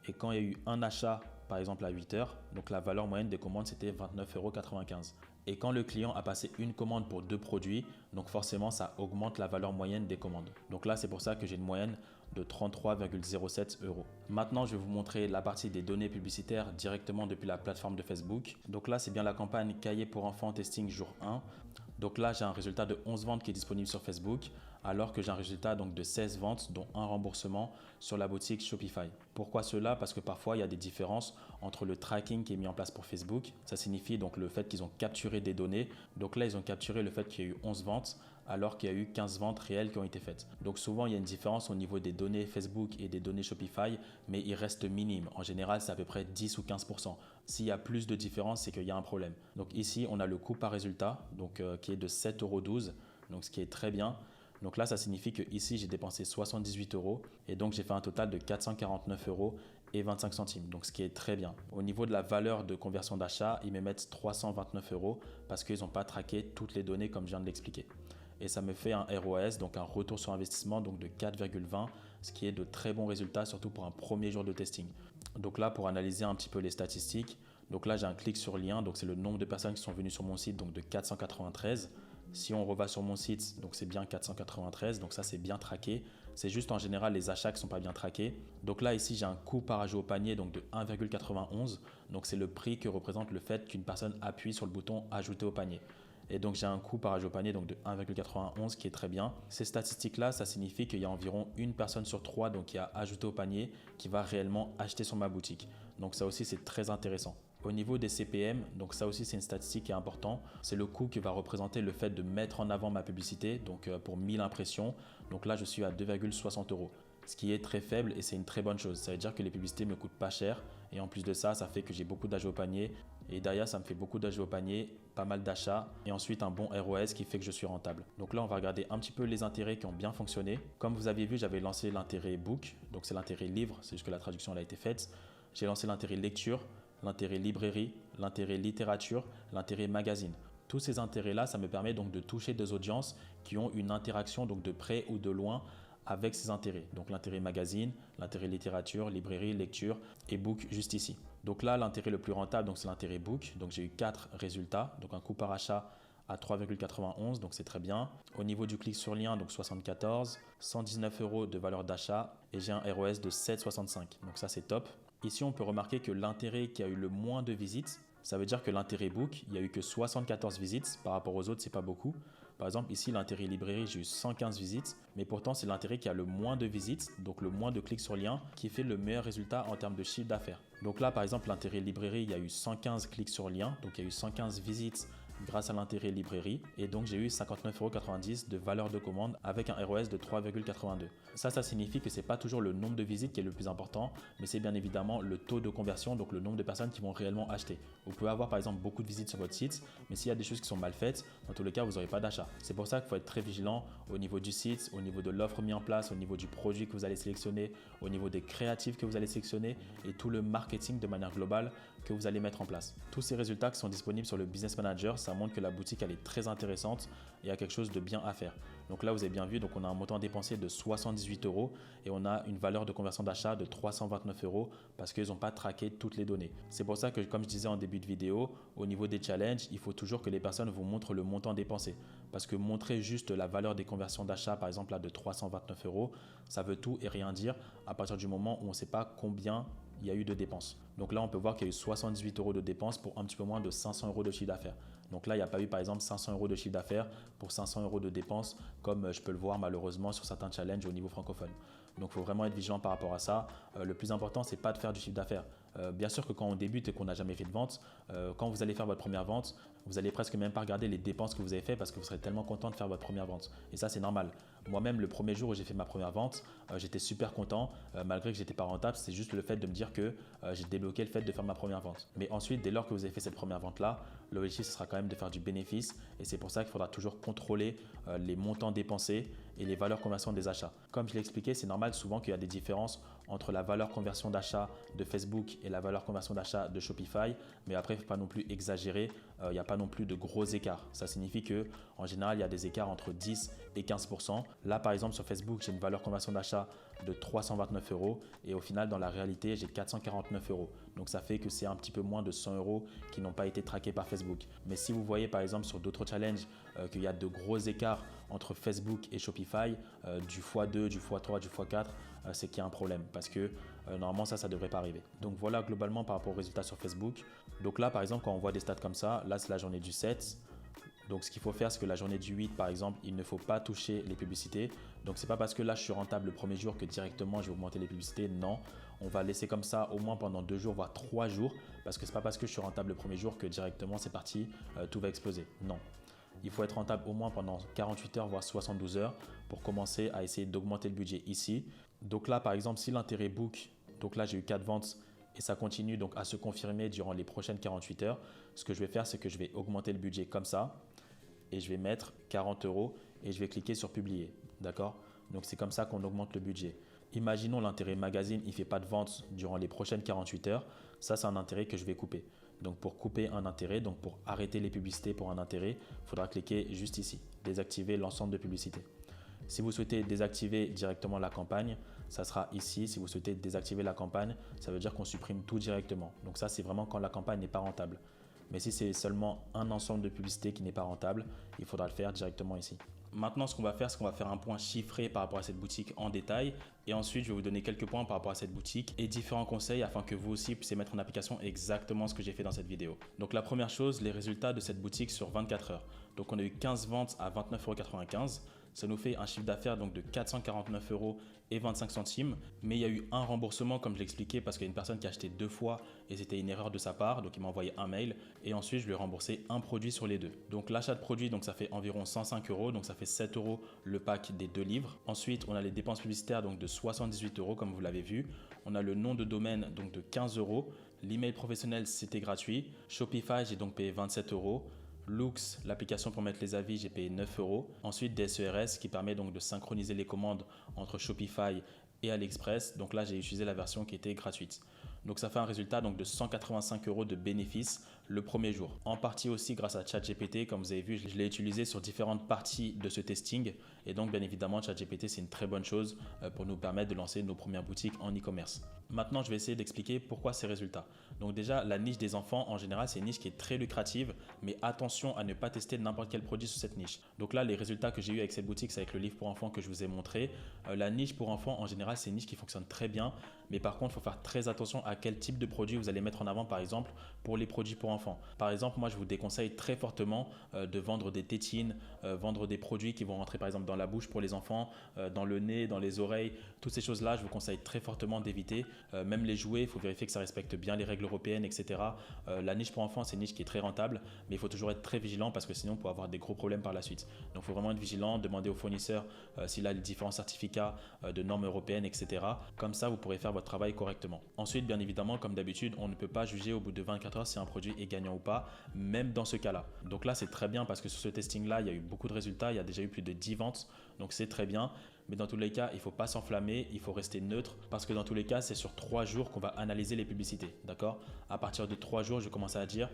Et quand il y a eu un achat, par exemple à 8 heures, donc la valeur moyenne des commandes, c'était 29,95 €. Et quand le client a passé une commande pour 2 produits, donc forcément, ça augmente la valeur moyenne des commandes. Donc là, c'est pour ça que j'ai une moyenne de 33,07 €. Maintenant, je vais vous montrer la partie des données publicitaires directement depuis la plateforme de Facebook. Donc là, c'est bien la campagne Cahier pour enfants testing jour 1. Donc là, j'ai un résultat de 11 ventes qui est disponible sur Facebook, alors que j'ai un résultat donc de 16 ventes, dont un remboursement sur la boutique Shopify. Pourquoi cela? Parce que parfois, il y a des différences entre le tracking qui est mis en place pour Facebook. Ça signifie donc le fait qu'ils ont capturé des données. Donc là, ils ont capturé le fait qu'il y a eu 11 ventes, alors qu'il y a eu 15 ventes réelles qui ont été faites. Donc souvent, il y a une différence au niveau des données Facebook et des données Shopify, mais il reste minime. En général, c'est à peu près 10 ou 15%. S'il y a plus de différence, c'est qu'il y a un problème. Donc ici, on a le coût par résultat, donc, qui est de 7,12 €, donc ce qui est très bien. Donc là, ça signifie que ici j'ai dépensé 78 € et donc j'ai fait un total de 449,25 €, donc ce qui est très bien. Au niveau de la valeur de conversion d'achat, ils me mettent 329 € parce qu'ils n'ont pas traqué toutes les données comme je viens de l'expliquer. Et ça me fait un ROAS, donc un retour sur investissement donc de 4,20, ce qui est de très bons résultats, surtout pour un premier jour de testing. Donc là, pour analyser un petit peu les statistiques, donc là j'ai un clic sur lien, donc c'est le nombre de personnes qui sont venues sur mon site, donc de 493. Si on reva sur mon site, donc c'est bien 493, donc ça c'est bien traqué. C'est juste en général les achats qui ne sont pas bien traqués. Donc là ici j'ai un coût par ajout au panier donc de 1,91, donc c'est le prix que représente le fait qu'une personne appuie sur le bouton ajouter au panier. Et donc j'ai un coût par ajout au panier donc de 1,91 qui est très bien. Ces statistiques-là, ça signifie qu'il y a environ une personne sur 3 donc, qui a ajouté au panier qui va réellement acheter sur ma boutique. Donc ça aussi, c'est très intéressant. Au niveau des CPM, donc ça aussi c'est une statistique qui est importante, c'est le coût qui va représenter le fait de mettre en avant ma publicité, donc pour 1000 impressions, donc là je suis à 2,60 €, ce qui est très faible et c'est une très bonne chose. Ça veut dire que les publicités me coûtent pas cher et en plus de ça, ça fait que j'ai beaucoup d'achats au panier et derrière ça me fait beaucoup d'achats au panier, pas mal d'achats et ensuite un bon ROS qui fait que je suis rentable. Donc là on va regarder un petit peu les intérêts qui ont bien fonctionné. Comme vous avez vu, j'avais lancé l'intérêt book, donc c'est l'intérêt livre, c'est juste que la traduction elle a été faite. J'ai lancé l'intérêt lecture, l'intérêt librairie, l'intérêt littérature, l'intérêt magazine. Tous ces intérêts-là, ça me permet donc de toucher des audiences qui ont une interaction donc de près ou de loin avec ces intérêts. Donc l'intérêt magazine, l'intérêt littérature, librairie, lecture et book juste ici. Donc là, l'intérêt le plus rentable, donc c'est l'intérêt book. Donc j'ai eu 4 résultats, donc un coût par achat à 3,91, donc c'est très bien. Au niveau du clic sur lien, donc 74, 119 € de valeur d'achat et j'ai un ROS de 7,65. Donc ça c'est top. Ici, on peut remarquer que l'intérêt qui a eu le moins de visites, ça veut dire que l'intérêt book, il n'y a eu que 74 visites. Par rapport aux autres, c'est pas beaucoup. Par exemple, ici, l'intérêt librairie, j'ai eu 115 visites. Mais pourtant, c'est l'intérêt qui a le moins de visites, donc le moins de clics sur lien, qui fait le meilleur résultat en termes de chiffre d'affaires. Donc là, par exemple, l'intérêt librairie, il y a eu 115 clics sur lien. Donc il y a eu 115 visites grâce à l'intérêt librairie et donc j'ai eu 59,90 € de valeur de commande avec un ROS de 3,82. Ça signifie que c'est pas toujours le nombre de visites qui est le plus important, mais c'est bien évidemment le taux de conversion, donc le nombre de personnes qui vont réellement acheter. Vous pouvez avoir par exemple beaucoup de visites sur votre site, mais s'il y a des choses qui sont mal faites, dans tous les cas, vous n'aurez pas d'achat. C'est pour ça qu'il faut être très vigilant au niveau du site, au niveau de l'offre mise en place, au niveau du produit que vous allez sélectionner, au niveau des créatifs que vous allez sélectionner et tout le marketing de manière globale que vous allez mettre en place. Tous ces résultats qui sont disponibles sur le Business Manager, ça montre que la boutique elle est très intéressante et il y a quelque chose de bien à faire. Donc là, vous avez bien vu, donc on a un montant dépensé de 78 € et on a une valeur de conversion d'achat de 329 € parce qu'ils n'ont pas traqué toutes les données. C'est pour ça que, comme je disais en début de vidéo, au niveau des challenges, il faut toujours que les personnes vous montrent le montant dépensé. Parce que montrer juste la valeur des conversions d'achat, par exemple là de 329 €, ça veut tout et rien dire à partir du moment où on ne sait pas combien il y a eu de dépenses. Donc là, on peut voir qu'il y a eu 78 € de dépenses pour un petit peu moins de 500 € de chiffre d'affaires. Donc là, il n'y a pas eu par exemple 500 € de chiffre d'affaires pour 500 € de dépenses comme je peux le voir malheureusement sur certains challenges au niveau francophone. Donc il faut vraiment être vigilant par rapport à ça. Le plus important, c'est pas de faire du chiffre d'affaires. Bien sûr que quand on débute et qu'on n'a jamais fait de vente, quand vous allez faire votre première vente, vous allez presque même pas regarder les dépenses que vous avez fait parce que vous serez tellement content de faire votre première vente. Et ça, c'est normal. Moi-même, le premier jour où j'ai fait ma première vente, j'étais super content malgré que j'étais pas rentable. C'est juste le fait de me dire que j'ai débloqué le fait de faire ma première vente. Mais ensuite, dès lors que vous avez fait cette première vente-là, l'objectif, ce sera quand même de faire du bénéfice. Et c'est pour ça qu'il faudra toujours contrôler les montants dépensés et les valeurs conversion des achats. Comme je l'ai expliqué, c'est normal souvent qu'il y a des différences entre la valeur conversion d'achat de Facebook et la valeur conversion d'achat de Shopify. Mais après, il ne faut pas non plus exagérer. Il n'y a pas non plus de gros écarts. Ça signifie qu'en général, il y a des écarts entre 10 et 15%. Là, par exemple, sur Facebook, j'ai une valeur conversion d'achat de 329 € et au final, dans la réalité, j'ai 449 €. Donc, ça fait que c'est un petit peu moins de 100 € qui n'ont pas été traqués par Facebook. Mais si vous voyez, par exemple, sur d'autres challenges, qu'il y a de gros écarts entre Facebook et Shopify, du x2, du x3, du x4, c'est qu'il y a un problème parce que normalement, ça ne devrait pas arriver. Donc, voilà globalement par rapport aux résultats sur Facebook. Donc là, par exemple, quand on voit des stats comme ça, là, c'est la journée du 7. Donc, ce qu'il faut faire, c'est que la journée du 8, par exemple, il ne faut pas toucher les publicités. Donc, ce n'est pas parce que là, je suis rentable le premier jour que directement, je vais augmenter les publicités. Non, on va laisser comme ça au moins pendant 2 jours, voire 3 jours. Parce que ce n'est pas parce que je suis rentable le premier jour que directement, c'est parti, tout va exploser. Non. Il faut être rentable au moins pendant 48 heures, voire 72 heures pour commencer à essayer d'augmenter le budget ici. Donc là, par exemple, si l'intérêt book, donc là, j'ai eu 4 ventes et ça continue donc à se confirmer durant les prochaines 48 heures, ce que je vais faire, c'est que je vais augmenter le budget comme ça et je vais mettre 40 € et je vais cliquer sur publier. D'accord? Donc c'est comme ça qu'on augmente le budget. Imaginons l'intérêt magazine, il ne fait pas de vente durant les prochaines 48 heures. Ça, c'est un intérêt que je vais couper. Donc pour couper un intérêt, donc pour arrêter les publicités pour un intérêt, il faudra cliquer juste ici, désactiver l'ensemble de publicités. Si vous souhaitez désactiver directement la campagne, ça sera ici. Si vous souhaitez désactiver la campagne, ça veut dire qu'on supprime tout directement. Donc ça, c'est vraiment quand la campagne n'est pas rentable. Mais si c'est seulement un ensemble de publicités qui n'est pas rentable, il faudra le faire directement ici. Maintenant, ce qu'on va faire, c'est qu'on va faire un point chiffré par rapport à cette boutique en détail. Et ensuite, je vais vous donner quelques points par rapport à cette boutique et différents conseils afin que vous aussi puissiez mettre en application exactement ce que j'ai fait dans cette vidéo. Donc la première chose, les résultats de cette boutique sur 24 heures. Donc on a eu 15 ventes à 29,95 €. Ça nous fait un chiffre d'affaires donc de 449,25 €. Mais il y a eu un remboursement, comme je l'expliquais, parce qu'il y a une personne qui a acheté 2 fois et c'était une erreur de sa part. Donc il m'a envoyé un mail et ensuite je lui ai remboursé un produit sur les deux. Donc l'achat de produit, donc ça fait environ 105 €. Donc ça fait 7 € le pack des 2 livres. Ensuite, on a les dépenses publicitaires donc de 78 € comme vous l'avez vu. On a le nom de domaine donc de 15 €. L'email professionnel, c'était gratuit. Shopify, j'ai donc payé 27 €. Loox, l'application pour mettre les avis, j'ai payé 9 €. Ensuite, DSERS qui permet donc de synchroniser les commandes entre Shopify et AliExpress. Donc là, j'ai utilisé la version qui était gratuite. Donc ça fait un résultat donc de 185 € de bénéfices le premier jour. En partie aussi grâce à ChatGPT, comme vous avez vu, je l'ai utilisé sur différentes parties de ce testing. Et donc bien évidemment, ChatGPT, c'est une très bonne chose pour nous permettre de lancer nos premières boutiques en e-commerce. Maintenant, je vais essayer d'expliquer pourquoi ces résultats. Donc déjà, la niche des enfants, en général, c'est une niche qui est très lucrative, mais attention à ne pas tester n'importe quel produit sur cette niche. Donc là, les résultats que j'ai eu avec cette boutique, c'est avec le livre pour enfants que je vous ai montré. La niche pour enfants, en général, c'est une niche qui fonctionne très bien, mais par contre, il faut faire très attention à quel type de produit vous allez mettre en avant, par exemple, pour les produits pour enfants. Par exemple, moi, je vous déconseille très fortement de vendre des tétines, vendre des produits qui vont rentrer, par exemple, dans la bouche pour les enfants, dans le nez, dans les oreilles. Toutes ces choses-là, je vous conseille très fortement d'éviter. Même les jouets, il faut vérifier que ça respecte bien les règles européennes, etc. La niche pour enfants, c'est une niche qui est très rentable, mais il faut toujours être très vigilant parce que sinon, on peut avoir des gros problèmes par la suite. Donc, il faut vraiment être vigilant, demander au fournisseur s'il a les différents certificats de normes européennes, etc. Comme ça, vous pourrez faire votre travail correctement. Ensuite, bien évidemment, comme d'habitude, on ne peut pas juger au bout de 24 heures si un produit est gagnant ou pas, même dans ce cas-là. Donc là, c'est très bien parce que sur ce testing-là, il y a eu beaucoup de résultats, il y a déjà eu plus de 10 ventes, donc c'est très bien. Mais dans tous les cas, il ne faut pas s'enflammer, il faut rester neutre parce que dans tous les cas, c'est sur 3 jours qu'on va analyser les publicités. D'accord? À partir de 3 jours, je commence à dire,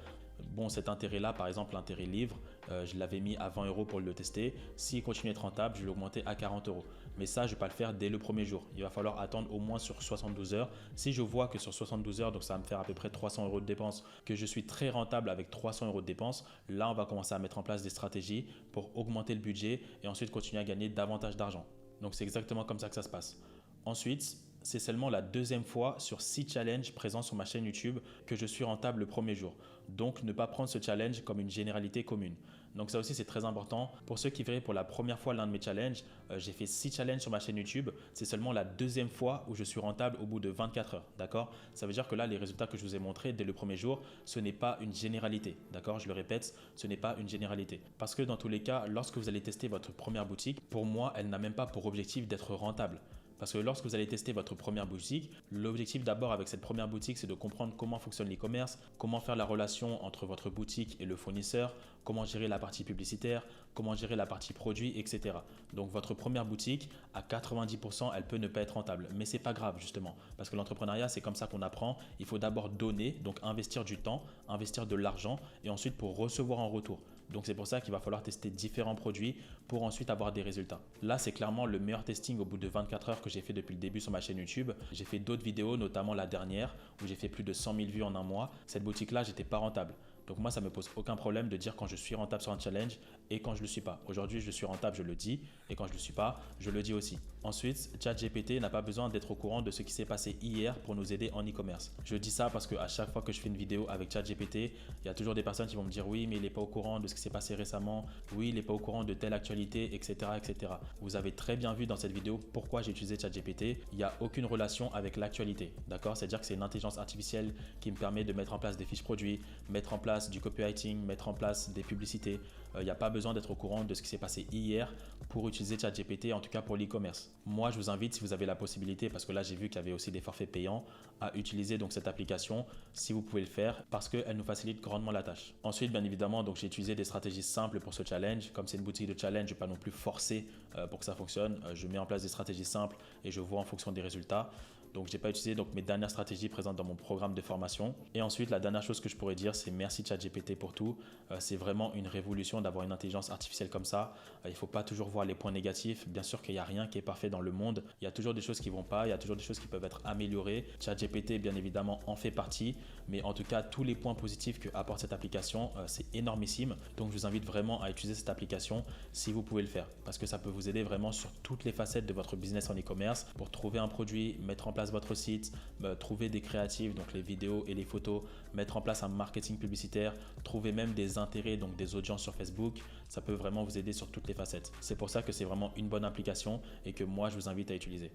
bon, cet intérêt-là, par exemple, l'intérêt livre, je l'avais mis à 20 € pour le tester. S'il continue à être rentable, je vais l'augmenter à 40 €. Mais ça, je ne vais pas le faire dès le premier jour. Il va falloir attendre au moins sur 72 heures. Si je vois que sur 72 heures, donc ça va me faire à peu près 300 € de dépenses, que je suis très rentable avec 300 € de dépenses, là, on va commencer à mettre en place des stratégies pour augmenter le budget et ensuite continuer à gagner davantage d'argent. Donc c'est exactement comme ça que ça se passe. Ensuite, c'est seulement la deuxième fois sur 6 challenges présents sur ma chaîne YouTube que je suis rentable le premier jour. Donc ne pas prendre ce challenge comme une généralité commune. Donc ça aussi c'est très important. Pour ceux qui verraient pour la première fois l'un de mes challenges, j'ai fait 6 challenges sur ma chaîne YouTube. C'est seulement la deuxième fois où je suis rentable au bout de 24 heures. D'accord? Ça veut dire que là, les résultats que je vous ai montrés dès le premier jour, ce n'est pas une généralité. D'accord? Je le répète, ce n'est pas une généralité. Parce que dans tous les cas, lorsque vous allez tester votre première boutique, pour moi, elle n'a même pas pour objectif d'être rentable. Parce que lorsque vous allez tester votre première boutique, l'objectif d'abord avec cette première boutique, c'est de comprendre comment fonctionne l'e-commerce, comment faire la relation entre votre boutique et le fournisseur, comment gérer la partie publicitaire, comment gérer la partie produit, etc. Donc votre première boutique, à 90%, elle peut ne pas être rentable. Mais c'est pas grave justement, parce que l'entrepreneuriat, c'est comme ça qu'on apprend. Il faut d'abord donner, donc investir du temps, investir de l'argent, et ensuite pour recevoir en retour. Donc c'est pour ça qu'il va falloir tester différents produits pour ensuite avoir des résultats. Là, c'est clairement le meilleur testing au bout de 24 heures que j'ai fait depuis le début sur ma chaîne YouTube. J'ai fait d'autres vidéos, notamment la dernière, où j'ai fait plus de 100 000 vues en un mois. Cette boutique-là, j'étais pas rentable. Donc moi, ça ne me pose aucun problème de dire quand je suis rentable sur un challenge et quand je ne le suis pas. Aujourd'hui, je suis rentable, je le dis, et quand je ne le suis pas, je le dis aussi. Ensuite, ChatGPT n'a pas besoin d'être au courant de ce qui s'est passé hier pour nous aider en e-commerce. Je dis ça parce qu'à chaque fois que je fais une vidéo avec ChatGPT, il y a toujours des personnes qui vont me dire oui, mais il n'est pas au courant de ce qui s'est passé récemment, oui, il n'est pas au courant de telle actualité, etc., etc. Vous avez très bien vu dans cette vidéo pourquoi j'ai utilisé ChatGPT. Il n'y a aucune relation avec l'actualité, d'accord? C'est-à-dire que c'est une intelligence artificielle qui me permet de mettre en place des fiches produits, mettre en place du copywriting, mettre en place des publicités. Il n'y a pas besoin d'être au courant de ce qui s'est passé hier pour utiliser ChatGPT, en tout cas pour l'e-commerce. Moi, je vous invite, si vous avez la possibilité, parce que là, j'ai vu qu'il y avait aussi des forfaits payants, à utiliser donc cette application si vous pouvez le faire parce qu'elle nous facilite grandement la tâche. Ensuite, bien évidemment, donc j'ai utilisé des stratégies simples pour ce challenge. Comme c'est une boutique de challenge, je ne vais pas non plus forcer pour que ça fonctionne. Je mets en place des stratégies simples et je vois en fonction des résultats. Donc, je n'ai pas utilisé mes dernières stratégies présentes dans mon programme de formation. Et ensuite, la dernière chose que je pourrais dire, c'est merci ChatGPT pour tout. C'est vraiment une révolution d'avoir une intelligence artificielle comme ça. Il ne faut pas toujours voir les points négatifs. Bien sûr qu'il n'y a rien qui est parfait dans le monde. Il y a toujours des choses qui ne vont pas. Il y a toujours des choses qui peuvent être améliorées. ChatGPT, bien évidemment, en fait partie. Mais en tout cas, tous les points positifs que apporte cette application, c'est énormissime. Donc, je vous invite vraiment à utiliser cette application si vous pouvez le faire. Parce que ça peut vous aider vraiment sur toutes les facettes de votre business en e-commerce pour trouver un produit, mettre en place votre site, trouver des créatifs, donc les vidéos et les photos, mettre en place un marketing publicitaire, trouver même des intérêts, donc des audiences sur Facebook. Ça peut vraiment vous aider sur toutes les facettes. C'est pour ça que c'est vraiment une bonne application et que moi, je vous invite à utiliser.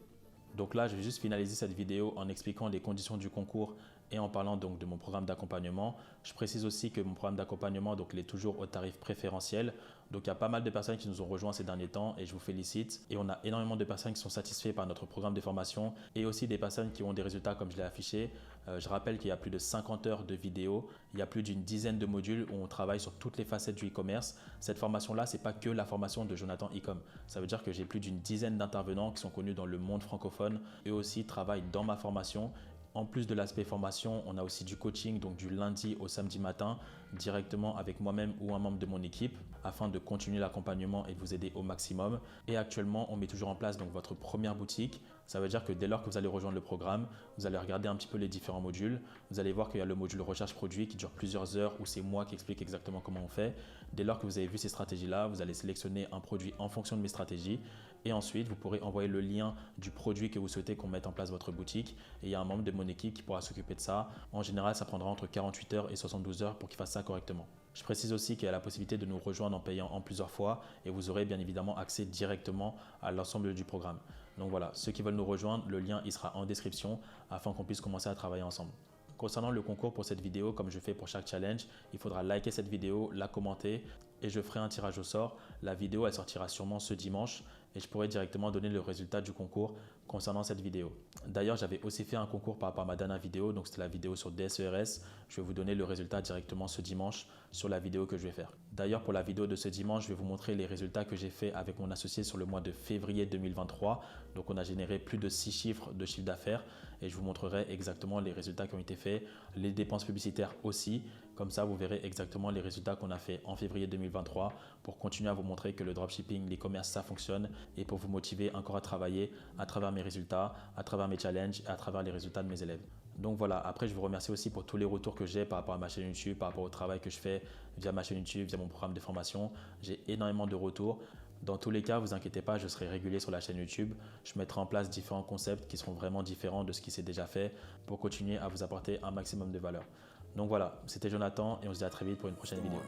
Donc là, je vais juste finaliser cette vidéo en expliquant les conditions du concours et en parlant donc de mon programme d'accompagnement. Je précise aussi que mon programme d'accompagnement il est toujours au tarif préférentiel. Donc il y a pas mal de personnes qui nous ont rejoints ces derniers temps et je vous félicite. Et on a énormément de personnes qui sont satisfaites par notre programme de formation et aussi des personnes qui ont des résultats comme je l'ai affiché. Je rappelle qu'il y a plus de 50 heures de vidéos, il y a plus d'une dizaine de modules où on travaille sur toutes les facettes du e-commerce. Cette formation-là, ce n'est pas que la formation de Jonathan Ecom. Ça veut dire que j'ai plus d'une dizaine d'intervenants qui sont connus dans le monde francophone. Eux aussi travaillent dans ma formation. En plus de l'aspect formation, on a aussi du coaching, donc du lundi au samedi matin, directement avec moi-même ou un membre de mon équipe, afin de continuer l'accompagnement et de vous aider au maximum. Et actuellement, on met toujours en place donc votre première boutique. Ça veut dire que dès lors que vous allez rejoindre le programme, vous allez regarder un petit peu les différents modules. Vous allez voir qu'il y a le module recherche produit qui dure plusieurs heures où c'est moi qui explique exactement comment on fait. Dès lors que vous avez vu ces stratégies-là, vous allez sélectionner un produit en fonction de mes stratégies. Et ensuite, vous pourrez envoyer le lien du produit que vous souhaitez qu'on mette en place votre boutique. Et il y a un membre de mon équipe qui pourra s'occuper de ça. En général, ça prendra entre 48 heures et 72 heures pour qu'il fasse ça correctement. Je précise aussi qu'il y a la possibilité de nous rejoindre en payant en plusieurs fois et vous aurez bien évidemment accès directement à l'ensemble du programme. Donc voilà, ceux qui veulent nous rejoindre, le lien il sera en description afin qu'on puisse commencer à travailler ensemble. Concernant le concours pour cette vidéo, comme je fais pour chaque challenge, il faudra liker cette vidéo, la commenter et je ferai un tirage au sort. La vidéo, elle sortira sûrement ce dimanche et je pourrai directement donner le résultat du concours concernant cette vidéo. D'ailleurs, j'avais aussi fait un concours par rapport à ma dernière vidéo, donc c'était la vidéo sur DSERS. Je vais vous donner le résultat directement ce dimanche sur la vidéo que je vais faire. D'ailleurs, pour la vidéo de ce dimanche, je vais vous montrer les résultats que j'ai fait avec mon associé sur le mois de février 2023. Donc, on a généré plus de 6 chiffres de chiffre d'affaires et je vous montrerai exactement les résultats qui ont été faits, les dépenses publicitaires aussi. Comme ça, vous verrez exactement les résultats qu'on a fait en février 2023 pour continuer à vous montrer que le dropshipping, l'e-commerce, ça fonctionne et pour vous motiver encore à travailler à travers mes résultats, à travers mes challenges et à travers les résultats de mes élèves. Donc voilà, après je vous remercie aussi pour tous les retours que j'ai par rapport à ma chaîne YouTube, par rapport au travail que je fais via ma chaîne YouTube, via mon programme de formation. J'ai énormément de retours. Dans tous les cas, vous inquiétez pas, je serai régulier sur la chaîne YouTube. Je mettrai en place différents concepts qui seront vraiment différents de ce qui s'est déjà fait pour continuer à vous apporter un maximum de valeur. Donc voilà, c'était Jonathan et on se dit à très vite pour une prochaine vidéo.